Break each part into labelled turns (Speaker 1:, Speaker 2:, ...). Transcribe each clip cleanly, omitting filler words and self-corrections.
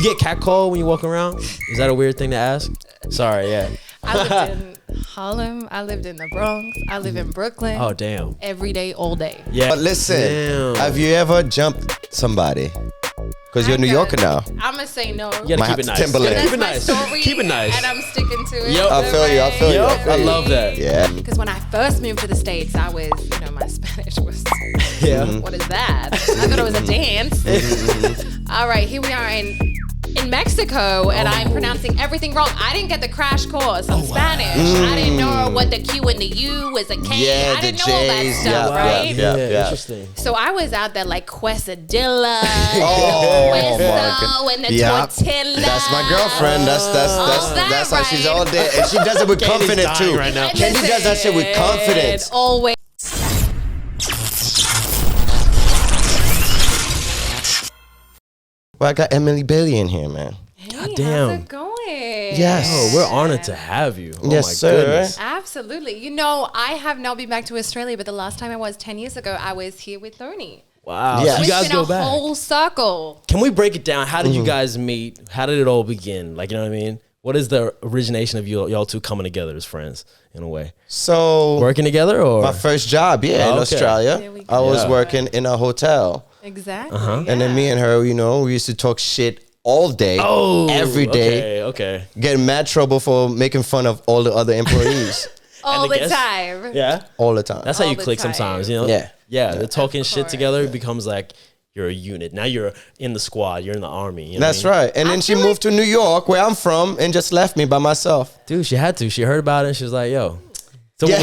Speaker 1: get catcalled when you walk around? Is that a weird thing to ask? Sorry, yeah.
Speaker 2: I lived in Harlem. I lived in the Bronx. I live in Brooklyn.
Speaker 1: Oh, damn.
Speaker 2: Every day, all day.
Speaker 1: Yeah.
Speaker 3: But listen,
Speaker 1: Damn.
Speaker 3: have you ever jumped somebody? Because you're a New Yorker now.
Speaker 2: I'm going to say no.
Speaker 1: You
Speaker 3: Might
Speaker 1: gotta keep it
Speaker 3: have
Speaker 1: nice.
Speaker 3: to Timberland.
Speaker 1: Keep it
Speaker 2: That's
Speaker 1: nice.
Speaker 2: my story,
Speaker 1: Keep it nice.
Speaker 2: and I'm sticking to it.
Speaker 1: Yep.
Speaker 3: I feel you. I feel you. I feel
Speaker 1: I
Speaker 3: you.
Speaker 1: love that.
Speaker 3: Yeah.
Speaker 2: Because when I first moved to the States, I was, my Spanish was,
Speaker 1: Yeah.
Speaker 2: what is that? I thought it was a dance. All right, here we are in Mexico, and I'm pronouncing everything wrong. I didn't get the crash course on Spanish. I didn't know what the Q and the U was a K.
Speaker 3: Yeah,
Speaker 2: I didn't
Speaker 3: the
Speaker 2: know all that
Speaker 3: J's.
Speaker 2: stuff,
Speaker 3: Yeah,
Speaker 2: right?
Speaker 3: yeah.
Speaker 1: Interesting.
Speaker 2: So I was out there like quesadilla,
Speaker 3: Oh, my
Speaker 2: queso,
Speaker 3: God.
Speaker 2: and the
Speaker 3: Yep.
Speaker 2: tortilla.
Speaker 3: That's my girlfriend. That's how she's all day, and she does it with
Speaker 1: Candy's
Speaker 3: confidence
Speaker 1: dying
Speaker 3: too.
Speaker 1: right now.
Speaker 3: Candy does that shit with confidence.
Speaker 2: Always.
Speaker 3: Well, I got Emily Baylee in here, man.
Speaker 2: Hey,
Speaker 1: damn.
Speaker 2: how's it going?
Speaker 3: Yes.
Speaker 1: Oh, we're honored to have you. Oh,
Speaker 3: Yes,
Speaker 1: my
Speaker 3: sir.
Speaker 1: goodness.
Speaker 2: Absolutely. I have not been back to Australia, but the last time I was 10 years ago, I was here with Thony.
Speaker 1: Wow.
Speaker 3: Yes.
Speaker 1: So you
Speaker 2: It's
Speaker 1: guys
Speaker 2: been
Speaker 1: go
Speaker 2: a
Speaker 1: back.
Speaker 2: whole circle.
Speaker 1: Can we break it down? How did you guys meet? How did it all begin? Like, you know what I mean? What is the origination of y'all two coming together as friends in a way?
Speaker 3: So
Speaker 1: Working together or?
Speaker 3: my first job, in
Speaker 1: Okay.
Speaker 3: Australia,
Speaker 2: There we go.
Speaker 3: I was
Speaker 1: Yeah.
Speaker 3: working in a hotel,
Speaker 2: Exactly.
Speaker 3: and then me and her, we used to talk shit all day, every day,
Speaker 1: Okay.
Speaker 3: get in mad trouble for making fun of all the other employees
Speaker 2: all
Speaker 1: And the
Speaker 2: the
Speaker 1: guests?
Speaker 2: time.
Speaker 1: Yeah.
Speaker 3: all the time.
Speaker 1: That's how
Speaker 2: All
Speaker 1: you
Speaker 2: the
Speaker 1: click
Speaker 2: time.
Speaker 1: sometimes, you know?
Speaker 3: Yeah.
Speaker 1: Yeah. They're talking shit
Speaker 2: course.
Speaker 1: together. It becomes like you're a unit. Now you're in the squad. You're in the army. You know
Speaker 3: That's
Speaker 1: what I mean?
Speaker 3: right. And then she
Speaker 2: feel
Speaker 3: moved to New York, where I'm from, and just left me by myself.
Speaker 1: Dude, she had to. She heard about it and she was like, yo. So
Speaker 3: Yeah.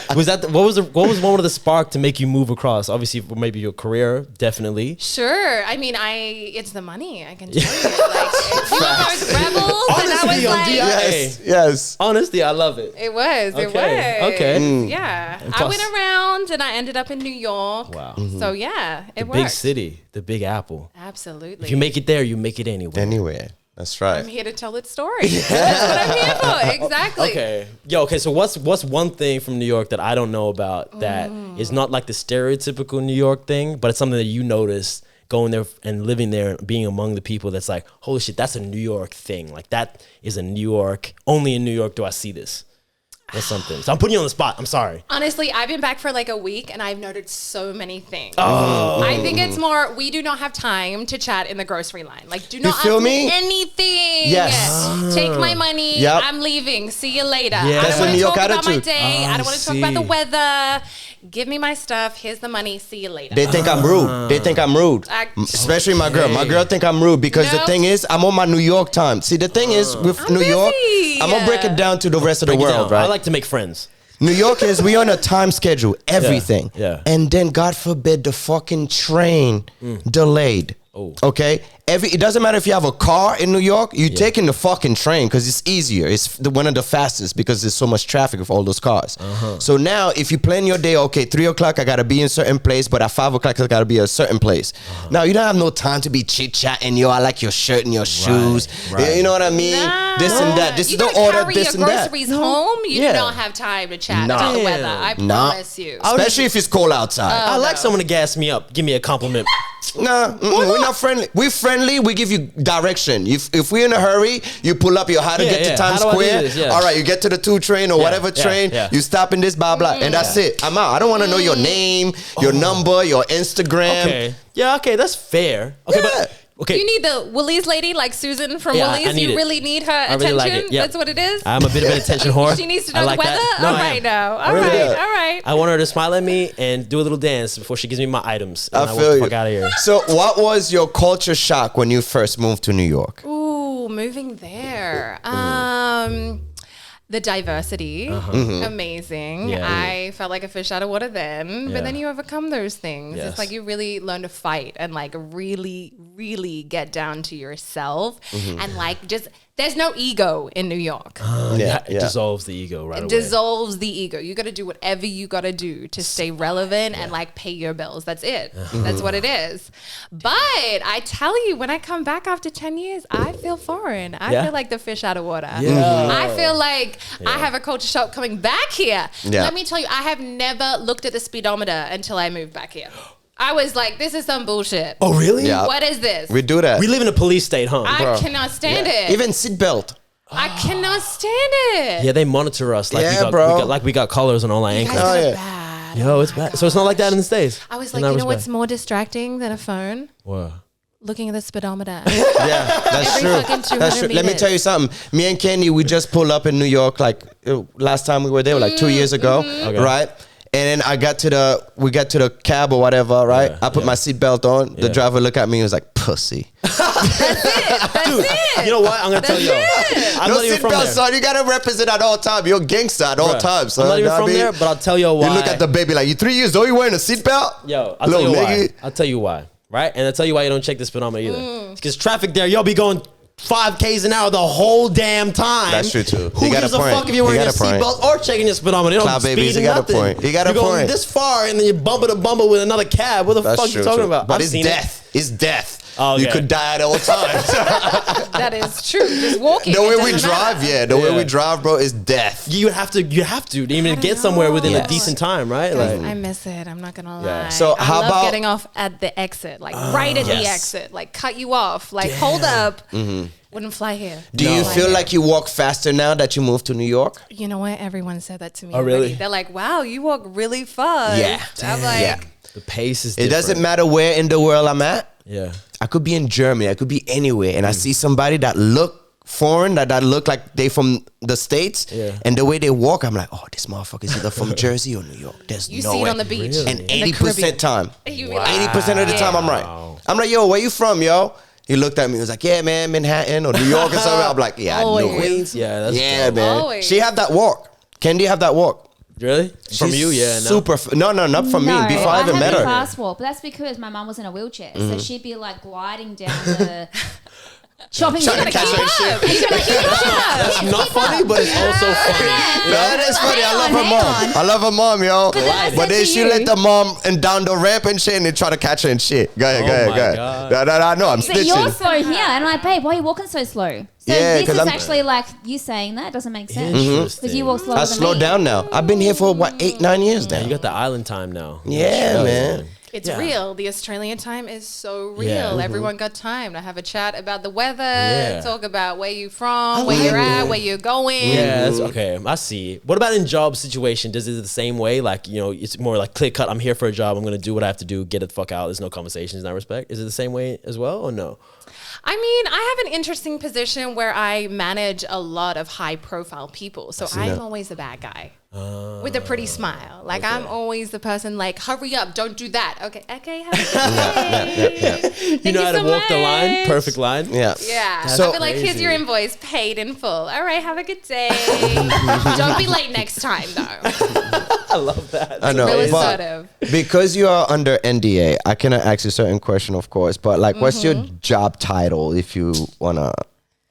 Speaker 1: what was one of the spark to make you move across? Obviously, maybe your career, definitely.
Speaker 2: Sure. I mean, it's the money. I can tell you. Like, it's one of those rebels, and I
Speaker 1: Honesty
Speaker 2: was
Speaker 1: on
Speaker 2: like,
Speaker 1: DI.
Speaker 3: Yes.
Speaker 1: Honestly, I love it.
Speaker 2: it was. It
Speaker 1: Okay,
Speaker 2: was.
Speaker 1: okay.
Speaker 2: Yeah. I
Speaker 1: plus-
Speaker 2: went around, and I ended up in New York.
Speaker 1: Wow.
Speaker 2: So yeah, it worked.
Speaker 1: Big city, the Big Apple.
Speaker 2: Absolutely.
Speaker 1: If you make it there, you make it anywhere.
Speaker 3: Anyway, that's
Speaker 2: I'm
Speaker 3: right.
Speaker 2: here to tell its story. That's what I'm here for. Exactly.
Speaker 1: Okay. Okay. So what's one thing from New York that I don't know about that is not like the stereotypical New York thing, but it's something that you notice going there and living there and being among the people that's like, holy shit, that's a New York thing. Like that is a New York, only in New York do I see this. That's something. So I'm putting you on the spot. I'm sorry.
Speaker 2: Honestly, I've been back for like a week and I've noted so many things. I think it's more, we do not have time to chat in the grocery line. Like, do not
Speaker 3: feel
Speaker 2: ask
Speaker 3: me?
Speaker 2: me anything.
Speaker 3: Yes.
Speaker 2: Take my money.
Speaker 3: Yep.
Speaker 2: I'm leaving. See you later.
Speaker 1: Yeah.
Speaker 2: I
Speaker 1: That's
Speaker 2: don't want
Speaker 3: the New
Speaker 2: to
Speaker 3: York
Speaker 2: talk about my
Speaker 3: attitude.
Speaker 2: day. I don't want to talk about the
Speaker 1: see.
Speaker 2: weather. Give me my stuff. Here's the money. See you later.
Speaker 3: They think I'm rude. They think I'm rude. Especially my girl. My girl think I'm rude because the
Speaker 2: No.
Speaker 3: thing is, I'm on my New York time. See, the thing is with
Speaker 2: I'm
Speaker 3: New York,
Speaker 2: busy.
Speaker 3: I'm gonna break it down to the rest of the
Speaker 1: Break it
Speaker 3: world,
Speaker 1: down.
Speaker 3: right?
Speaker 1: I like to make friends.
Speaker 3: New York is we on a time schedule, everything.
Speaker 1: Yeah.
Speaker 3: And then God forbid the fucking train delayed.
Speaker 1: Oh.
Speaker 3: Okay? It doesn't matter if you have a car in New York, you're taking the fucking train because it's easier. It's one of the fastest because there's so much traffic with all those cars. So now if you plan your day, okay, 3 o'clock I gotta be in a certain place, but at 5 o'clock I gotta be at a certain place. Now you don't have no time to be chit-chatting, yo, I like your shirt and your shoes.
Speaker 1: right.
Speaker 3: You know what I mean? This and that. This
Speaker 2: you
Speaker 3: is the
Speaker 2: gotta
Speaker 3: order,
Speaker 2: carry
Speaker 3: this
Speaker 2: your
Speaker 3: and that.
Speaker 2: groceries home. You
Speaker 1: Yeah.
Speaker 2: do not have time to chat
Speaker 3: Nah.
Speaker 2: about the
Speaker 1: Damn.
Speaker 2: weather. I
Speaker 3: Nah.
Speaker 2: promise you.
Speaker 3: Especially if it's cold outside.
Speaker 1: I like someone to gas me up, give me a compliment.
Speaker 3: Nah, we're not friendly. We're friendly. We give you direction. If we're in a hurry, you pull up your how to
Speaker 1: Yeah,
Speaker 3: get to
Speaker 1: yeah.
Speaker 3: Times
Speaker 1: How do I do
Speaker 3: Square.
Speaker 1: this? Yeah.
Speaker 3: All right, you get to the 2 train or whatever
Speaker 1: yeah,
Speaker 3: train.
Speaker 1: yeah.
Speaker 3: You stop in this blah blah, and that's it. I'm out. I don't want to know your name, your number, your Instagram.
Speaker 1: Okay. Yeah, okay, that's fair. Okay,
Speaker 3: Yeah.
Speaker 1: but okay.
Speaker 2: You need the Woolies lady like Susan from
Speaker 1: Yeah, I
Speaker 2: Woolies.
Speaker 1: need
Speaker 2: You
Speaker 1: it.
Speaker 2: really need her
Speaker 1: I
Speaker 2: attention.
Speaker 1: really like it. Yeah.
Speaker 2: That's what it is.
Speaker 1: I'm a bit of an attention whore.
Speaker 2: She needs to
Speaker 1: I
Speaker 2: know
Speaker 1: like
Speaker 2: the weather.
Speaker 1: that. No,
Speaker 2: All
Speaker 1: I
Speaker 2: right
Speaker 1: am.
Speaker 2: now. All
Speaker 3: Really?
Speaker 2: right.
Speaker 3: Yeah.
Speaker 2: All right.
Speaker 1: I want her to smile at me and do a little dance before she gives me my items. And
Speaker 3: I
Speaker 1: walk
Speaker 3: feel
Speaker 1: the
Speaker 3: you.
Speaker 1: fuck out of here.
Speaker 3: So, what was your culture shock when you first moved to New York?
Speaker 2: Ooh, moving there. The diversity, amazing.
Speaker 1: Yeah.
Speaker 2: I felt like a fish out of water then,
Speaker 1: Yeah.
Speaker 2: but then you overcome those things.
Speaker 1: Yes.
Speaker 2: It's like you really learn to fight and like really, really get down to yourself and like just, there's no ego in New York.
Speaker 1: It
Speaker 3: yeah.
Speaker 1: dissolves the ego right
Speaker 2: It
Speaker 1: away.
Speaker 2: dissolves the ego. You got to do whatever you got to do to stay relevant and like pay your bills. That's it. That's what it is. But I tell you, when I come back after 10 years, I feel foreign. I
Speaker 1: Yeah?
Speaker 2: feel like the fish out of water.
Speaker 1: Yeah.
Speaker 2: I feel like I have a culture shock coming back here.
Speaker 3: Yeah.
Speaker 2: Let me tell you, I have never looked at the speedometer until I moved back here. I was like, this is some bullshit.
Speaker 1: Oh, really?
Speaker 3: Yeah.
Speaker 2: What is this?
Speaker 3: We do that.
Speaker 1: We live in a police state, huh?
Speaker 2: I cannot stand it.
Speaker 3: Even seatbelt.
Speaker 2: I cannot stand it.
Speaker 1: Yeah, they monitor us like
Speaker 3: Yeah,
Speaker 1: we
Speaker 3: bro.
Speaker 1: got we got collars on all our
Speaker 2: You
Speaker 1: ankles.
Speaker 2: guys
Speaker 3: Oh,
Speaker 2: are
Speaker 3: yeah.
Speaker 2: bad.
Speaker 1: Yo, it's bad. So it's not like that in the States.
Speaker 2: I was
Speaker 1: In
Speaker 2: like,
Speaker 1: that
Speaker 2: you know what's
Speaker 1: respect.
Speaker 2: more distracting than a phone?
Speaker 1: What?
Speaker 2: Looking at the speedometer.
Speaker 3: Yeah, that's
Speaker 2: Every
Speaker 3: true.
Speaker 2: fucking 200
Speaker 3: That's true. Let me
Speaker 2: meters.
Speaker 3: tell you something. Me and Candy, we just pulled up in New York like last time we were there, like 2 years ago,
Speaker 1: Okay.
Speaker 3: right? And then we got to the cab or whatever, right?
Speaker 1: Yeah,
Speaker 3: I put my seatbelt on. The
Speaker 1: Yeah.
Speaker 3: driver looked at me and was like, "Pussy."
Speaker 1: You know what? I'm gonna tell you. I'm
Speaker 3: No
Speaker 1: not even from
Speaker 3: seatbelt,
Speaker 1: there.
Speaker 3: son. You gotta represent at all times. You're a gangster at all
Speaker 1: Bruh,
Speaker 3: times, son.
Speaker 1: I'm not even
Speaker 3: Know what
Speaker 1: from
Speaker 3: I mean?
Speaker 1: there, but I'll tell you why.
Speaker 3: You look at the baby like, "You 3 years old? You wearing a seatbelt?"
Speaker 1: Yo, I'll tell
Speaker 3: Little
Speaker 1: you why.
Speaker 3: nigga.
Speaker 1: I'll tell you why. Right? And I'll tell you why you don't check the speedometer either. Because traffic there, you'll be going 5 Ks an hour the whole damn time.
Speaker 3: That's true, too.
Speaker 1: Who
Speaker 3: You got
Speaker 1: gives
Speaker 3: a
Speaker 1: a
Speaker 3: point.
Speaker 1: fuck if you're
Speaker 3: You
Speaker 1: wearing your
Speaker 3: got a point.
Speaker 1: seatbelt or checking your speedometer? You don't
Speaker 3: Cloud
Speaker 1: speed
Speaker 3: babies, you
Speaker 1: or
Speaker 3: got a
Speaker 1: nothing.
Speaker 3: point. You got a
Speaker 1: You're going
Speaker 3: point.
Speaker 1: this far and then you're bumper to bumper with another cab. What the
Speaker 3: That's
Speaker 1: fuck
Speaker 3: true,
Speaker 1: you talking
Speaker 3: true.
Speaker 1: about?
Speaker 3: But
Speaker 1: I've
Speaker 3: it's
Speaker 1: seen
Speaker 3: death. It's death.
Speaker 1: Oh,
Speaker 3: You
Speaker 1: okay.
Speaker 3: could die at all times.
Speaker 2: That is true. Just walking.
Speaker 3: The
Speaker 2: it
Speaker 3: way we
Speaker 2: doesn't
Speaker 3: drive,
Speaker 2: matter.
Speaker 3: yeah. The way
Speaker 1: Yeah.
Speaker 3: we drive, bro, is death.
Speaker 1: You have to even get somewhere within
Speaker 2: know.
Speaker 1: a decent time, right?
Speaker 2: Guys,
Speaker 1: Like,
Speaker 2: I miss it. I'm not gonna lie.
Speaker 1: Yeah.
Speaker 3: So
Speaker 2: I
Speaker 3: how
Speaker 2: love
Speaker 3: about-
Speaker 2: getting off at the exit, like right at the
Speaker 1: yes.
Speaker 2: exit, like cut you off, like hold up. Wouldn't fly here.
Speaker 3: Do you
Speaker 2: Fly
Speaker 3: feel
Speaker 2: here.
Speaker 3: like you walk faster now that you moved to New York?
Speaker 2: You know what? Everyone said that to me.
Speaker 1: Oh, really?
Speaker 2: already. They're like, "Wow, you walk really fast."
Speaker 3: Yeah.
Speaker 2: I'm like,
Speaker 3: Yeah.
Speaker 1: the pace is
Speaker 3: It
Speaker 1: different.
Speaker 3: doesn't matter where in the world I'm at.
Speaker 1: Yeah.
Speaker 3: I could be in Germany. I could be anywhere. And I see somebody that look foreign, that look like they from the States.
Speaker 1: Yeah.
Speaker 3: And the way they walk, I'm like, oh, this motherfucker is either from Jersey or New York. There's
Speaker 2: you
Speaker 3: no
Speaker 2: see
Speaker 3: way.
Speaker 2: it on the beach.
Speaker 1: Really?
Speaker 3: And
Speaker 2: in the
Speaker 3: 80%
Speaker 2: Caribbean.
Speaker 3: time.
Speaker 2: You be like,
Speaker 3: 80% of the time, I'm right. I'm like, yo, where you from, yo? He looked at me. He was like, yeah, man, Manhattan or New York or something. I'm like, yeah, I knew
Speaker 2: Always.
Speaker 3: it.
Speaker 1: Queens? Yeah, that's
Speaker 3: Yeah,
Speaker 1: dope.
Speaker 3: man.
Speaker 2: Always.
Speaker 3: She have that walk. Candy have that walk.
Speaker 1: Really? From
Speaker 3: She's
Speaker 1: you? Yeah. No.
Speaker 3: Super. No, not from me. Before I even met
Speaker 4: had a
Speaker 3: her.
Speaker 4: fast walk, but that's because my mum was in a wheelchair, so she'd be like gliding down the shopping
Speaker 3: Trying to
Speaker 4: mall.
Speaker 3: catch her and shit.
Speaker 1: That's not funny, but it's also funny.
Speaker 3: That is funny. I love her
Speaker 4: Hang
Speaker 3: mom.
Speaker 4: on.
Speaker 3: I love her mom, yo.
Speaker 4: then I
Speaker 3: But
Speaker 4: said
Speaker 3: then
Speaker 4: to
Speaker 3: she
Speaker 4: you-
Speaker 3: let the mom and down the ramp and shit, and they try to catch her and shit. Go ahead,
Speaker 1: Oh
Speaker 3: go ahead,
Speaker 1: my
Speaker 3: go ahead.
Speaker 1: God.
Speaker 3: No, I know. I'm
Speaker 4: But you're
Speaker 3: snitching.
Speaker 4: slow here, and I'm like, babe, why are you walking so slow? So
Speaker 3: Yeah,
Speaker 4: this
Speaker 3: 'cause
Speaker 4: is
Speaker 3: I'm-
Speaker 4: actually like you saying that doesn't make sense
Speaker 1: Interesting.
Speaker 4: because you walk slower
Speaker 3: I
Speaker 4: than
Speaker 3: slowed
Speaker 4: me.
Speaker 3: down now. I've been here for what 8-9 years now.
Speaker 1: Yeah, you got the island time now.
Speaker 3: Yeah,
Speaker 1: Australia,
Speaker 3: man.
Speaker 2: It's
Speaker 1: Yeah.
Speaker 2: real. The Australian time is so real.
Speaker 1: Yeah.
Speaker 2: Everyone got time to have a chat about the weather,
Speaker 1: Yeah.
Speaker 2: talk about where you're from,
Speaker 3: I
Speaker 2: where
Speaker 3: like
Speaker 2: you're at,
Speaker 3: that.
Speaker 2: where you're going.
Speaker 1: Yeah, that's okay. I see. What about in job situation? Does it the same way? Like, you know, it's more like clear cut. I'm here for a job. I'm going to do what I have to do. Get it the fuck out. There's no conversations in that respect. Is it the same way as well or no?
Speaker 2: I mean, I have an interesting position where I manage a lot of high profile people. So I'm always the bad guy. With a pretty smile. Like I'm always the person like, hurry up, don't do that. Okay, have a good day.
Speaker 1: You know how to
Speaker 2: so
Speaker 1: walk the line?
Speaker 2: much.
Speaker 1: Perfect line?
Speaker 3: Yeah.
Speaker 2: Yeah.
Speaker 3: So-
Speaker 2: I'll be like, here's your
Speaker 1: Crazy.
Speaker 2: invoice, paid in full. All right, have a good day. Don't be late next time though.
Speaker 1: I love that.
Speaker 3: I know.
Speaker 2: Real
Speaker 3: But
Speaker 2: assertive.
Speaker 3: because you are under NDA, I cannot ask you a certain question, of course. But like, what's your job title if you wanna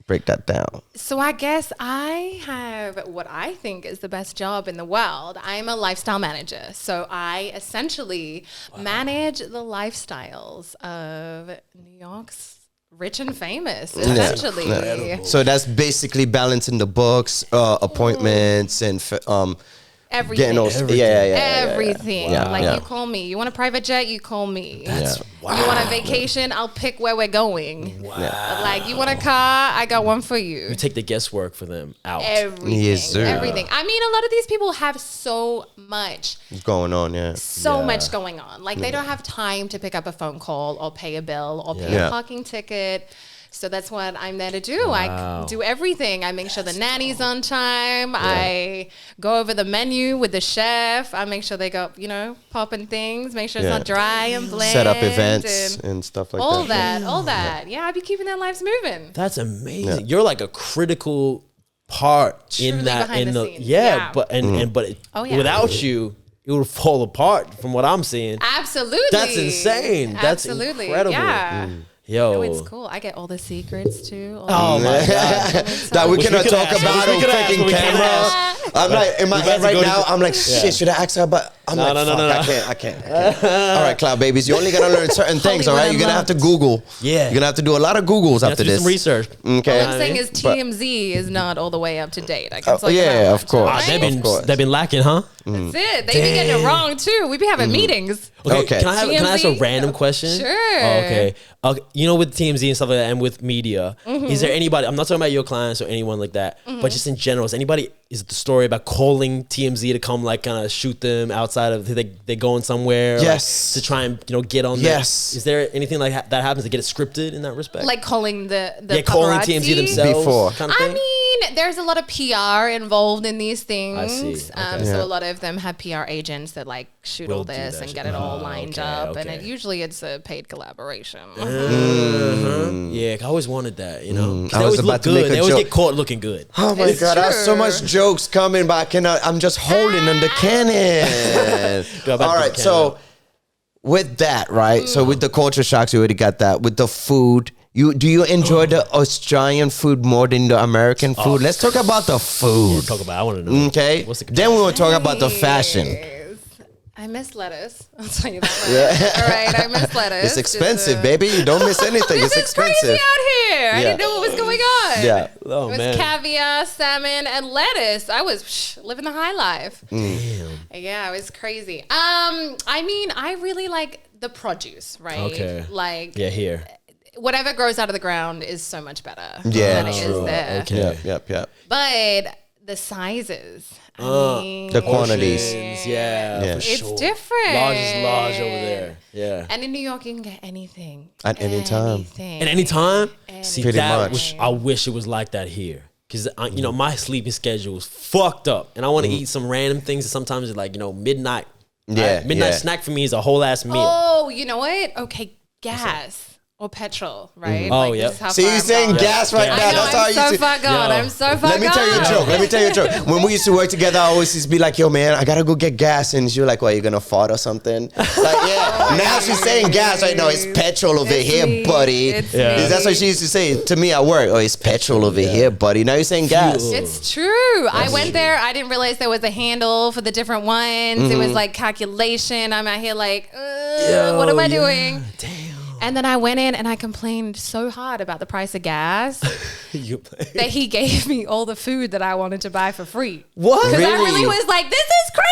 Speaker 3: break that down?
Speaker 2: So I guess I have what I think is the best job in the world. I'm a lifestyle manager. So I essentially manage the lifestyles of New York's rich and famous, essentially.
Speaker 3: So that's basically balancing the books, appointments, and
Speaker 2: Everything.
Speaker 3: getting those. Yeah.
Speaker 2: Everything.
Speaker 3: Yeah,
Speaker 2: Like
Speaker 3: yeah.
Speaker 2: you call me. You want a private jet? You call me.
Speaker 1: Wow.
Speaker 2: You want a vacation? I'll pick where we're going. Like you want a car? I got one for you.
Speaker 1: You take the guesswork for them out.
Speaker 2: Everything.
Speaker 3: Yes, sir.
Speaker 2: Everything. I mean, a lot of these people have so much
Speaker 3: What's going on? Yeah.
Speaker 2: much going on. Like they don't have time to pick up a phone call or pay a bill or pay
Speaker 3: Yeah.
Speaker 2: a parking ticket. So that's what I'm there to do. I do everything. I make sure the nanny's on time. I go over the menu with the chef. I make sure they got, popping things. Make sure it's
Speaker 3: Yeah.
Speaker 2: not dry and bland.
Speaker 3: Set up events
Speaker 2: and
Speaker 3: and stuff like
Speaker 2: all
Speaker 3: that.
Speaker 2: that. All that. Yeah, I be keeping their lives moving.
Speaker 1: That's amazing. You're like a critical part
Speaker 2: Truly
Speaker 1: in that.
Speaker 2: behind
Speaker 1: In
Speaker 2: the
Speaker 1: the
Speaker 2: scenes.
Speaker 1: yeah,
Speaker 2: Yeah.
Speaker 1: but
Speaker 2: Oh, yeah.
Speaker 1: without you, it would fall apart. From what I'm seeing,
Speaker 2: Absolutely.
Speaker 1: that's insane. That's
Speaker 2: Absolutely.
Speaker 1: incredible.
Speaker 2: Yeah.
Speaker 1: Yo.
Speaker 2: Oh, it's cool. I get all the secrets too.
Speaker 1: Oh my god.
Speaker 3: That we
Speaker 1: Wish we
Speaker 3: cannot
Speaker 1: could
Speaker 3: talk
Speaker 1: ask.
Speaker 3: about
Speaker 1: Wish we
Speaker 3: on
Speaker 1: could ask,
Speaker 3: freaking
Speaker 1: but we can't
Speaker 3: camera.
Speaker 1: ask.
Speaker 3: I'm like in my
Speaker 1: We
Speaker 3: head
Speaker 1: about to
Speaker 3: right
Speaker 1: go to
Speaker 3: now.
Speaker 1: the-
Speaker 3: I'm like, shit. Should I ask her? But I'm like, fuck, I can't. All right, Cloud Babies. You only gotta learn certain things. All right, you're gonna have to Google.
Speaker 1: Yeah.
Speaker 3: You're gonna have to do a lot of Googles
Speaker 1: You have
Speaker 3: after
Speaker 1: to do
Speaker 3: this.
Speaker 1: some research.
Speaker 3: Okay.
Speaker 2: All I'm saying is
Speaker 3: But-
Speaker 2: TMZ is not all the way up to date. I can tell you
Speaker 3: yeah,
Speaker 2: that
Speaker 3: of
Speaker 2: much,
Speaker 3: course.
Speaker 2: all right?
Speaker 1: They've been lacking, huh?
Speaker 2: That's it. They be getting it wrong too. We be having meetings.
Speaker 3: Okay.
Speaker 1: Can I ask a
Speaker 2: TMZ?
Speaker 1: random question?
Speaker 2: Sure.
Speaker 1: Oh, okay. You know, with TMZ and stuff like that, and with media, is there anybody? I'm not talking about your clients or anyone like that, but just in general, is the story about calling TMZ to come like kind of shoot them outside of they going somewhere?
Speaker 3: Yes.
Speaker 1: Like, to try and get on.
Speaker 3: Yes.
Speaker 1: Is there anything like that happens to get it scripted in that respect?
Speaker 2: Like calling the
Speaker 1: calling
Speaker 2: paparazzi?
Speaker 1: TMZ themselves.
Speaker 3: Before.
Speaker 1: Kind of
Speaker 2: I
Speaker 1: thing?
Speaker 2: mean, there's a lot of PR involved in these things.
Speaker 1: I see. Okay.
Speaker 2: So a lot of them have PR agents that like shoot
Speaker 1: Will
Speaker 2: all
Speaker 1: do
Speaker 2: this
Speaker 1: that
Speaker 2: and
Speaker 1: shit.
Speaker 2: get it all lined
Speaker 1: okay,
Speaker 2: up, and
Speaker 1: okay.
Speaker 2: usually it's a paid collaboration.
Speaker 1: Yeah, I always wanted that. You know, 'Cause
Speaker 3: I
Speaker 1: they
Speaker 3: was
Speaker 1: always
Speaker 3: about
Speaker 1: look
Speaker 3: to make
Speaker 1: good.
Speaker 3: a
Speaker 1: They always
Speaker 3: joke.
Speaker 1: get caught looking good.
Speaker 3: Oh my
Speaker 2: It's
Speaker 3: god, I have so
Speaker 2: true.
Speaker 3: much jokes coming, but I cannot. I'm just holding on the cannon.
Speaker 1: Go back
Speaker 3: All
Speaker 1: to
Speaker 3: right,
Speaker 1: the
Speaker 3: so with that, right? So with the culture shocks, you already got that. With the food, do you enjoy the Australian food more than the American food? Let's talk about the food.
Speaker 1: Talk about. I want to know.
Speaker 3: Okay.
Speaker 1: What's the
Speaker 3: Then we will talk about the fashion.
Speaker 2: Yes. I miss lettuce. I'll tell you that. Right. All right, I miss lettuce.
Speaker 3: It's expensive, baby. You don't miss anything.
Speaker 2: This
Speaker 3: It's
Speaker 2: is crazy
Speaker 3: expensive.
Speaker 2: out here. I
Speaker 3: Yeah.
Speaker 2: didn't know what was going on.
Speaker 3: Yeah.
Speaker 1: Oh
Speaker 2: It was
Speaker 1: man.
Speaker 2: caviar, salmon, and lettuce. I was living the high life.
Speaker 1: Damn.
Speaker 2: Yeah, it was crazy. I mean, I really like the produce, right?
Speaker 1: Okay.
Speaker 2: Like,
Speaker 1: Yeah, here.
Speaker 2: whatever grows out of the ground is so much better
Speaker 3: Yeah,
Speaker 2: than it is
Speaker 1: true.
Speaker 2: there.
Speaker 1: Okay.
Speaker 3: Yep.
Speaker 2: But the sizes, I mean,
Speaker 3: The quantities.
Speaker 1: Portions, yeah,
Speaker 3: Yeah.
Speaker 1: for
Speaker 2: it's
Speaker 1: sure.
Speaker 2: different.
Speaker 1: Large is large over there. Yeah.
Speaker 2: And in New York, you can get anything.
Speaker 3: At any time.
Speaker 2: Anything.
Speaker 1: At any time, see
Speaker 3: Pretty
Speaker 1: that.
Speaker 3: much.
Speaker 1: I wish it was like that here, because you know my sleeping schedule is fucked up, and I want to eat some random things. And sometimes it's like midnight.
Speaker 3: Yeah,
Speaker 1: Right? Midnight
Speaker 3: yeah.
Speaker 1: snack for me is a whole ass meal.
Speaker 2: Oh, you know what? Okay, gas or petrol, right?
Speaker 1: Oh,
Speaker 2: Like,
Speaker 1: yep.
Speaker 2: this is how
Speaker 3: See,
Speaker 2: far
Speaker 3: you're
Speaker 2: I'm
Speaker 3: saying
Speaker 2: gone.
Speaker 3: gas right
Speaker 1: Yeah.
Speaker 3: now.
Speaker 2: I know,
Speaker 3: That's how
Speaker 2: I'm
Speaker 3: you
Speaker 2: so
Speaker 3: see.
Speaker 2: far gone.
Speaker 1: Yo.
Speaker 2: I'm so far
Speaker 3: Let me tell you a joke. Let me tell you a joke. When we used to work together, I always used to be like, yo, man, I gotta go get gas. And she was like, what, you gonna fart or something? Like, yeah. Now she's saying gas right now. It's petrol over
Speaker 2: It's
Speaker 3: here,
Speaker 2: me.
Speaker 3: buddy.
Speaker 2: It's
Speaker 1: Yeah.
Speaker 2: me.
Speaker 3: That's what she used to say to me at work. Oh, it's petrol over here, buddy. Now you're saying gas.
Speaker 1: Fuel.
Speaker 2: It's true. I went there. I didn't realize there was a handle for the different ones. It was like calculation. I'm out here like, what am I doing?
Speaker 1: Damn.
Speaker 2: And then I went in and I complained so hard about the price of gas that he gave me all the food that I wanted to buy for free.
Speaker 1: What?
Speaker 2: Because I
Speaker 3: Really?
Speaker 2: really was like, this is crazy.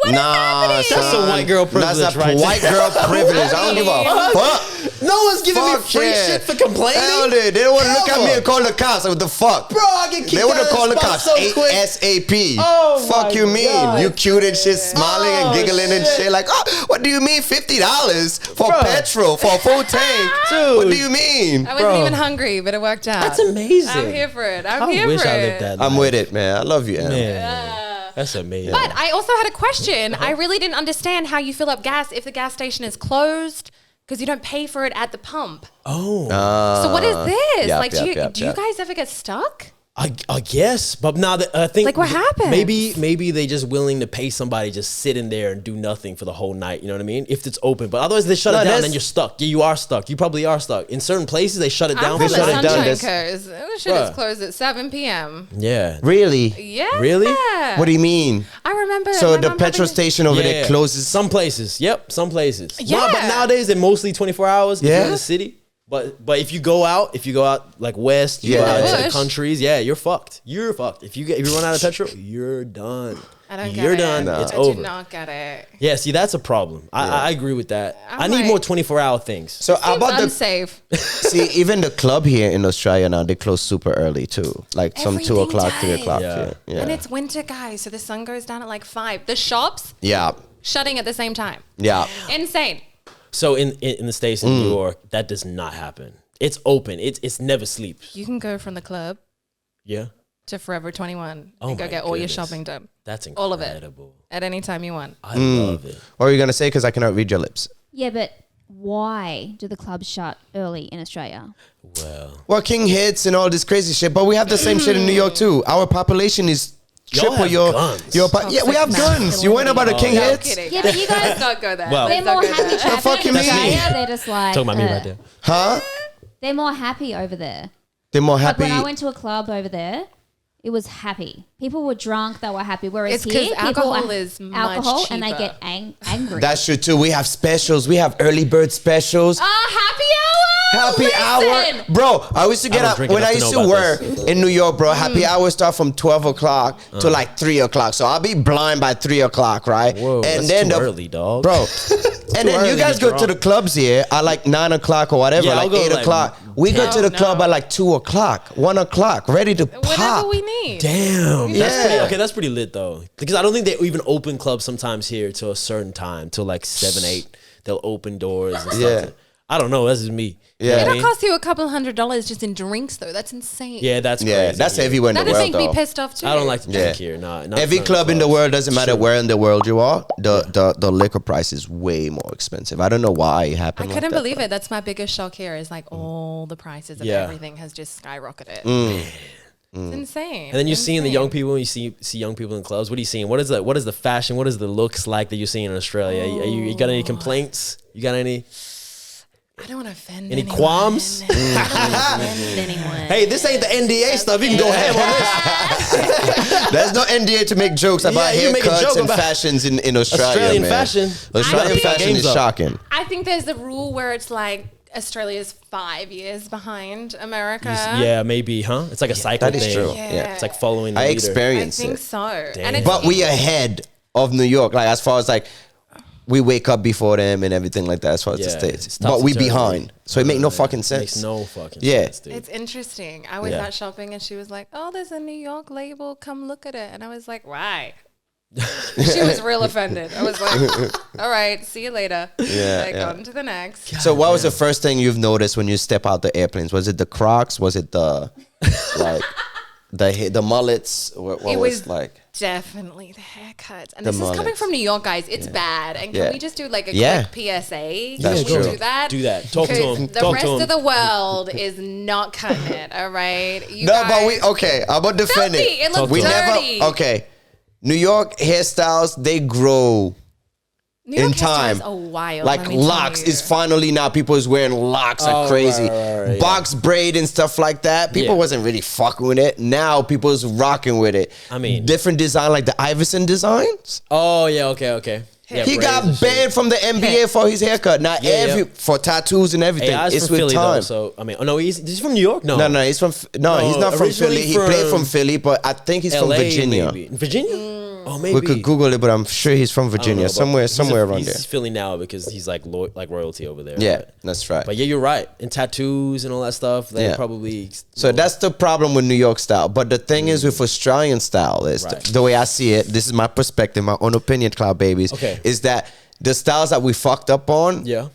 Speaker 2: What is happening?
Speaker 1: That's some white girl privilege
Speaker 3: That's
Speaker 1: right
Speaker 3: white
Speaker 1: there.
Speaker 3: girl privilege. I don't give a fuck.
Speaker 1: No one's giving me
Speaker 3: Fuck
Speaker 1: free
Speaker 3: yeah.
Speaker 1: shit for complaining.
Speaker 3: Hell, they don't want to look at me
Speaker 1: Ever.
Speaker 3: and call the cops. Like, what the fuck?
Speaker 1: Bro, I get kicked
Speaker 3: They would
Speaker 1: out
Speaker 3: have
Speaker 1: of
Speaker 3: called the
Speaker 1: spot
Speaker 3: cops
Speaker 1: so quick.
Speaker 3: ASAP.
Speaker 1: Oh
Speaker 3: Fuck
Speaker 1: my
Speaker 3: you mean?
Speaker 1: God.
Speaker 3: You cute and shit, smiling and
Speaker 1: Oh,
Speaker 3: giggling and
Speaker 1: shit.
Speaker 3: shit. Like, oh, what do you mean $50 for
Speaker 1: Bro.
Speaker 3: petrol, for a full tank?
Speaker 1: Dude.
Speaker 3: What do you mean?
Speaker 2: I wasn't
Speaker 1: Bro.
Speaker 2: even hungry, but it worked out.
Speaker 1: That's amazing.
Speaker 2: I'm here for it. I'm
Speaker 1: I
Speaker 2: here
Speaker 1: wish
Speaker 2: for
Speaker 1: I
Speaker 2: it.
Speaker 1: lived that
Speaker 3: I'm
Speaker 1: life.
Speaker 3: with it, man. I love you, Em.
Speaker 1: Man, that's amazing.
Speaker 2: But I also had a question. I really didn't understand how you fill up gas if the gas station is closed because you don't pay for it at the pump.
Speaker 1: oh,
Speaker 2: So what is this?
Speaker 3: yep,
Speaker 2: Like, do you
Speaker 3: yep,
Speaker 2: do you
Speaker 3: yep.
Speaker 2: guys ever get stuck?
Speaker 1: I guess, but now that I think
Speaker 2: Like, what happens?
Speaker 1: Maybe they just willing to pay somebody just sit in there and do nothing for the whole night. You know what I mean? If it's open, but otherwise they shut
Speaker 3: No,
Speaker 1: it down,
Speaker 3: that's-
Speaker 1: then you're stuck. Yeah, you are stuck. You probably are stuck. In certain places, they shut it down.
Speaker 2: I'm
Speaker 1: for
Speaker 2: from the
Speaker 3: shut it down.
Speaker 2: Sunshine
Speaker 3: That's-
Speaker 2: Coast. This shit is
Speaker 1: Bruh.
Speaker 2: closed at 7 p.m.
Speaker 1: Yeah.
Speaker 3: Really?
Speaker 2: Yeah.
Speaker 1: Really?
Speaker 3: What do you mean?
Speaker 2: I remember.
Speaker 3: So
Speaker 2: my
Speaker 3: the
Speaker 2: mom
Speaker 3: petrol
Speaker 2: having-
Speaker 3: station over there closes.
Speaker 1: Some places. Yep, some places.
Speaker 2: Yeah.
Speaker 1: Well, but nowadays they're mostly 24 hours. If
Speaker 3: Yeah.
Speaker 1: you're in the city. But if you go out like west, you go
Speaker 3: Yeah.
Speaker 1: out into the
Speaker 2: Bush.
Speaker 1: countries, yeah, you're fucked. You're fucked. If you run out of petrol, you're done.
Speaker 2: I don't get
Speaker 1: You're
Speaker 2: it.
Speaker 1: done.
Speaker 3: No.
Speaker 1: It's
Speaker 2: I
Speaker 1: over.
Speaker 2: do not get it.
Speaker 1: Yeah, see, that's a problem. I agree with that.
Speaker 2: I'm
Speaker 1: I need
Speaker 2: like-
Speaker 1: more 24-hour things.
Speaker 3: So how about the
Speaker 2: Unsafe.
Speaker 3: see? Even the club here in Australia now they close super early too, like some 2
Speaker 2: Everything
Speaker 3: o'clock, 3
Speaker 2: does.
Speaker 3: o'clock.
Speaker 1: Yeah.
Speaker 3: Yeah.
Speaker 2: And it's winter, guys, so the sun goes down at like 5. The shops
Speaker 3: Yeah.
Speaker 2: shutting at the same time.
Speaker 3: Yeah.
Speaker 2: Insane.
Speaker 1: So in the States, in
Speaker 3: Mm.
Speaker 1: New York, that does not happen. It's open. It's never sleeps.
Speaker 2: You can go from the club
Speaker 1: Yeah.
Speaker 2: to Forever 21
Speaker 1: Oh
Speaker 2: and go
Speaker 1: my
Speaker 2: get all your
Speaker 1: goodness.
Speaker 2: shopping done
Speaker 1: That's
Speaker 2: All of it.
Speaker 1: incredible.
Speaker 2: at any time you want.
Speaker 1: I love it.
Speaker 3: What are you gonna say? Because I cannot read your lips.
Speaker 4: Yeah, but why do the clubs shut early in Australia?
Speaker 1: Well,
Speaker 3: Working hits and all this crazy shit, but we have the same shit in New York too. Our population is
Speaker 1: Y'all
Speaker 3: triple
Speaker 1: have
Speaker 3: your
Speaker 1: guns.
Speaker 3: yeah, we have
Speaker 2: Toxic
Speaker 3: guns. You went about the king
Speaker 2: No
Speaker 3: hits,
Speaker 2: kidding.
Speaker 4: Yeah, but you guys,
Speaker 2: Let's not go there.
Speaker 1: Well-
Speaker 4: they're
Speaker 2: Let's not
Speaker 4: more
Speaker 2: go
Speaker 4: happy
Speaker 2: there.
Speaker 4: trappers
Speaker 3: fuck you
Speaker 4: in
Speaker 3: mean?
Speaker 4: Australia. They're just like,
Speaker 1: talking about me right there.
Speaker 3: huh?
Speaker 4: They're more happy over there.
Speaker 3: They're more
Speaker 4: Like
Speaker 3: happy.
Speaker 4: when I went to a club over there, it was happy. People were drunk, they were happy. Whereas
Speaker 2: It's 'cause
Speaker 4: here, people
Speaker 2: alcohol
Speaker 4: are
Speaker 2: is much
Speaker 4: alcohol and they
Speaker 2: cheaper.
Speaker 4: get angry.
Speaker 3: That's true too. We have specials. We have early bird specials.
Speaker 2: Happy hour.
Speaker 3: Happy
Speaker 2: Listen.
Speaker 3: hour, bro. I used to get
Speaker 1: don't
Speaker 3: up
Speaker 1: drink
Speaker 3: when
Speaker 1: enough
Speaker 3: I
Speaker 1: to
Speaker 3: used
Speaker 1: know
Speaker 3: to
Speaker 1: about
Speaker 3: work in New York, bro. Happy hour start from 12 o'clock to like 3 o'clock. So I'll be blind by 3 o'clock, right?
Speaker 1: Whoa,
Speaker 3: and
Speaker 1: that's
Speaker 3: then
Speaker 1: too early, dog.
Speaker 3: bro. And then you
Speaker 1: early
Speaker 3: guys
Speaker 1: to
Speaker 3: go to
Speaker 1: drunk.
Speaker 3: the clubs here at like 9 o'clock or whatever,
Speaker 1: Yeah, I'll
Speaker 3: like
Speaker 1: go
Speaker 3: 8
Speaker 1: like
Speaker 3: o'clock. We go to the club
Speaker 2: no.
Speaker 3: at like 2 o'clock, 1 o'clock, ready to
Speaker 2: Whatever
Speaker 3: pop.
Speaker 2: we need.
Speaker 1: Damn.
Speaker 3: Yeah.
Speaker 1: That's pretty, okay, that's pretty lit though. Because I don't think they even open clubs sometimes here till a certain time, till like 7, 8. They'll open doors and stuff.
Speaker 3: Yeah.
Speaker 1: I don't know. That's just me.
Speaker 3: Yeah.
Speaker 1: You know what I
Speaker 2: It'll
Speaker 1: mean?
Speaker 2: cost you a couple $100 just in drinks, though. That's insane.
Speaker 1: Yeah, that's crazy.
Speaker 3: Yeah, that's
Speaker 1: here.
Speaker 3: everywhere in the
Speaker 2: That'd
Speaker 3: world,
Speaker 2: make me
Speaker 3: though.
Speaker 2: pissed off too.
Speaker 1: I don't like to drink
Speaker 3: Yeah.
Speaker 1: here. Nah,
Speaker 3: Every club in the world, doesn't matter where in the world you are, the liquor price is way more expensive. I don't know why it
Speaker 2: I
Speaker 3: happened. like
Speaker 2: couldn't
Speaker 3: that,
Speaker 2: believe
Speaker 3: but-
Speaker 2: it. That's my biggest shock here. Is like all the prices of
Speaker 1: Yeah.
Speaker 2: everything has just skyrocketed.
Speaker 3: Mm.
Speaker 2: It's insane.
Speaker 1: And then you're seeing the young
Speaker 2: Insane.
Speaker 1: people. You see young people in clubs. What are you seeing? What is the fashion? What is the looks like that you're seeing in Australia? You got any complaints? You got any?
Speaker 2: I don't want to offend
Speaker 1: Any
Speaker 2: anyone.
Speaker 1: qualms?
Speaker 2: I don't wanna offend anyone.
Speaker 1: Hey, this ain't the NDA stuff. You can go ham on this.
Speaker 3: There's no NDA to make jokes about
Speaker 1: you make a
Speaker 3: haircuts
Speaker 1: joke
Speaker 3: and
Speaker 1: about
Speaker 3: fashions in Australia,
Speaker 1: Australian
Speaker 3: man.
Speaker 1: fashion.
Speaker 3: Australian
Speaker 2: I think-
Speaker 3: fashion is
Speaker 1: Games up.
Speaker 3: shocking.
Speaker 2: I think there's a rule where it's like Australia's 5 years behind America.
Speaker 1: Yeah, maybe, huh? It's like a cycle
Speaker 3: that is
Speaker 1: thing.
Speaker 3: true.
Speaker 2: Yeah.
Speaker 1: It's like following the
Speaker 3: I
Speaker 1: leader.
Speaker 2: I
Speaker 3: experienced
Speaker 2: think
Speaker 3: it.
Speaker 2: so.
Speaker 1: Damn.
Speaker 2: And it's
Speaker 3: But we ahead of New York, like as far as like we wake up before them and everything like that as far as the
Speaker 1: Yeah,
Speaker 3: States.
Speaker 1: it's
Speaker 3: But we
Speaker 1: topsy-turvy.
Speaker 3: behind. So it make no fucking
Speaker 1: Makes
Speaker 3: sense.
Speaker 1: no fucking
Speaker 3: Yeah.
Speaker 1: sense, dude.
Speaker 2: It's interesting. I was
Speaker 1: Yeah.
Speaker 2: out shopping and she was like, "Oh, there's a New York label. Come look at it." And I was like, "Why?" She was real offended. I was like, "All right, see you later."
Speaker 3: Yeah,
Speaker 2: Like
Speaker 3: yeah.
Speaker 2: on to the next.
Speaker 3: So what was the first thing you've noticed when you step out the airplanes? Was it the Crocs? Was it the like the mullets? What
Speaker 2: It
Speaker 3: was
Speaker 2: was
Speaker 3: like?
Speaker 2: Definitely the haircuts. And
Speaker 3: The
Speaker 2: this is coming
Speaker 3: mullets.
Speaker 2: from New York, guys. It's bad. And can
Speaker 3: Yeah.
Speaker 2: we just do like a
Speaker 3: Yeah.
Speaker 2: quick PSA?
Speaker 3: That's
Speaker 2: Can we
Speaker 3: true.
Speaker 2: do that?
Speaker 1: Do that. Talk to
Speaker 2: 'Cause
Speaker 1: him.
Speaker 2: The
Speaker 1: Talk
Speaker 2: rest
Speaker 1: to him.
Speaker 2: of the world is not cutting it. All right. You
Speaker 3: No,
Speaker 2: guys,
Speaker 3: but we okay. I'm gonna defend
Speaker 2: Filthy. It looks
Speaker 3: we
Speaker 2: dirty.
Speaker 3: never okay. New York hairstyles they grow
Speaker 2: New York
Speaker 3: in time.
Speaker 2: hairstyles are wild.
Speaker 3: Like
Speaker 2: let me tell
Speaker 3: locks
Speaker 2: you.
Speaker 3: is finally now people is wearing locks like
Speaker 1: Oh,
Speaker 3: crazy.
Speaker 1: right, yeah.
Speaker 3: Box braid and stuff like that. People
Speaker 1: Yeah.
Speaker 3: wasn't really fucking with it. Now people is rocking with it.
Speaker 1: I mean-
Speaker 3: different design like the Iverson designs.
Speaker 1: Oh yeah, okay. Yeah,
Speaker 3: He
Speaker 1: braids
Speaker 3: got
Speaker 1: and shit.
Speaker 3: banned from the NBA for his haircut. Not
Speaker 1: Yeah.
Speaker 3: for tattoos and everything.
Speaker 1: Hey, I was
Speaker 3: it's
Speaker 1: from
Speaker 3: with
Speaker 1: Philly
Speaker 3: time.
Speaker 1: though, so I mean, oh no, he's from New York. No,
Speaker 3: No, he's from he's not from
Speaker 1: originally
Speaker 3: Philly. He played
Speaker 1: from
Speaker 3: from Philly, but I think he's from
Speaker 1: LA,
Speaker 3: Virginia.
Speaker 1: maybe. Virginia? Oh, maybe
Speaker 3: We could Google it, but I'm sure he's from
Speaker 1: I don't know,
Speaker 3: Virginia,
Speaker 1: but
Speaker 3: somewhere around
Speaker 1: he's
Speaker 3: there.
Speaker 1: Philly now because he's like royalty over there.
Speaker 3: Yeah,
Speaker 1: But,
Speaker 3: that's right.
Speaker 1: but yeah, you're right. And tattoos and all that stuff. They
Speaker 3: Yeah.
Speaker 1: probably.
Speaker 3: So that's the problem with New York style. But the thing is with Australian style is
Speaker 1: Right.
Speaker 3: the way I see it. This is my perspective, my own opinion, Cloud Babies.
Speaker 1: Okay.
Speaker 3: Is that the styles that we fucked up on
Speaker 1: Yeah.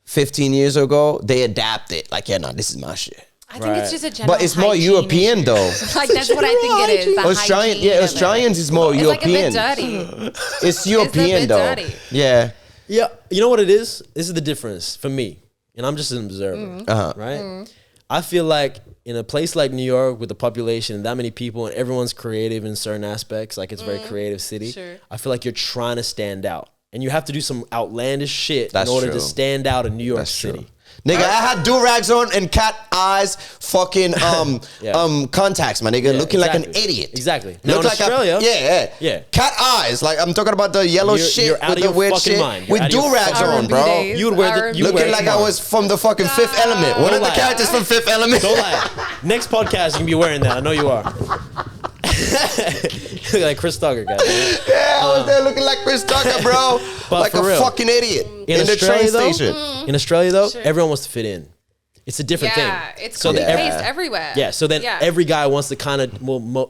Speaker 3: 15 years ago? They adapted. Like, yeah, no, this is my shit.
Speaker 2: I think it's
Speaker 1: Right.
Speaker 2: just a general
Speaker 3: But it's more
Speaker 2: hygiene
Speaker 3: European
Speaker 2: issue.
Speaker 3: though.
Speaker 2: Like that's what I think it is. The
Speaker 3: Australian,
Speaker 2: hygiene
Speaker 3: yeah,
Speaker 2: of it.
Speaker 3: Australians is more
Speaker 2: It's
Speaker 3: European.
Speaker 2: like a bit dirty.
Speaker 3: It's European
Speaker 2: bit
Speaker 3: though.
Speaker 2: dirty.
Speaker 3: Yeah.
Speaker 1: Yeah. You know what it is? This is the difference for me, and I'm just an observer,
Speaker 3: Uh-huh.
Speaker 1: right? I feel like in a place like New York with a population and that many people and everyone's creative in certain aspects, like it's a very creative city.
Speaker 2: Sure.
Speaker 1: I feel like you're trying to stand out, and you have to do some outlandish shit
Speaker 3: That's
Speaker 1: in order
Speaker 3: true.
Speaker 1: to stand out in New York
Speaker 3: That's
Speaker 1: City.
Speaker 3: true. Nigga, I had do-rags on and cat eyes, fucking
Speaker 1: Yeah.
Speaker 3: contacts, my nigga,
Speaker 1: Yeah,
Speaker 3: looking like an
Speaker 1: exactly.
Speaker 3: idiot.
Speaker 1: Exactly. Now
Speaker 3: Look
Speaker 1: in
Speaker 3: like
Speaker 1: Australia,
Speaker 3: yeah. Cat eyes, like I'm talking about the yellow
Speaker 1: You're-
Speaker 3: shit
Speaker 1: you're out
Speaker 3: with
Speaker 1: of
Speaker 3: the
Speaker 1: your
Speaker 3: weird
Speaker 1: fucking
Speaker 3: shit
Speaker 1: mind. You're
Speaker 3: with
Speaker 1: out of your
Speaker 3: do-rags
Speaker 1: fucking
Speaker 3: on,
Speaker 2: R&B
Speaker 3: bro.
Speaker 2: days.
Speaker 1: You would wear the-
Speaker 2: R&B
Speaker 1: you would wear
Speaker 3: Looking
Speaker 1: the-
Speaker 3: like I was from the fucking Fifth Element. One of the
Speaker 1: lie.
Speaker 3: characters from Fifth Element.
Speaker 1: Don't lie. Next podcast, you can be wearing that. I know you are. Look like Chris Tucker, guys.
Speaker 3: Yeah, I was there looking like Chris Tucker, bro.
Speaker 1: But
Speaker 3: like
Speaker 1: for
Speaker 3: a
Speaker 1: real.
Speaker 3: fucking idiot in the
Speaker 1: Australia,
Speaker 3: train
Speaker 1: though,
Speaker 3: station.
Speaker 1: In Australia, though,
Speaker 2: Sure.
Speaker 1: everyone wants to fit in. It's a different
Speaker 2: Yeah,
Speaker 1: thing.
Speaker 2: it's
Speaker 1: So
Speaker 2: copy
Speaker 1: that
Speaker 2: paste everywhere.
Speaker 1: Yeah, so then
Speaker 2: Yeah.
Speaker 1: every guy wants to kind of,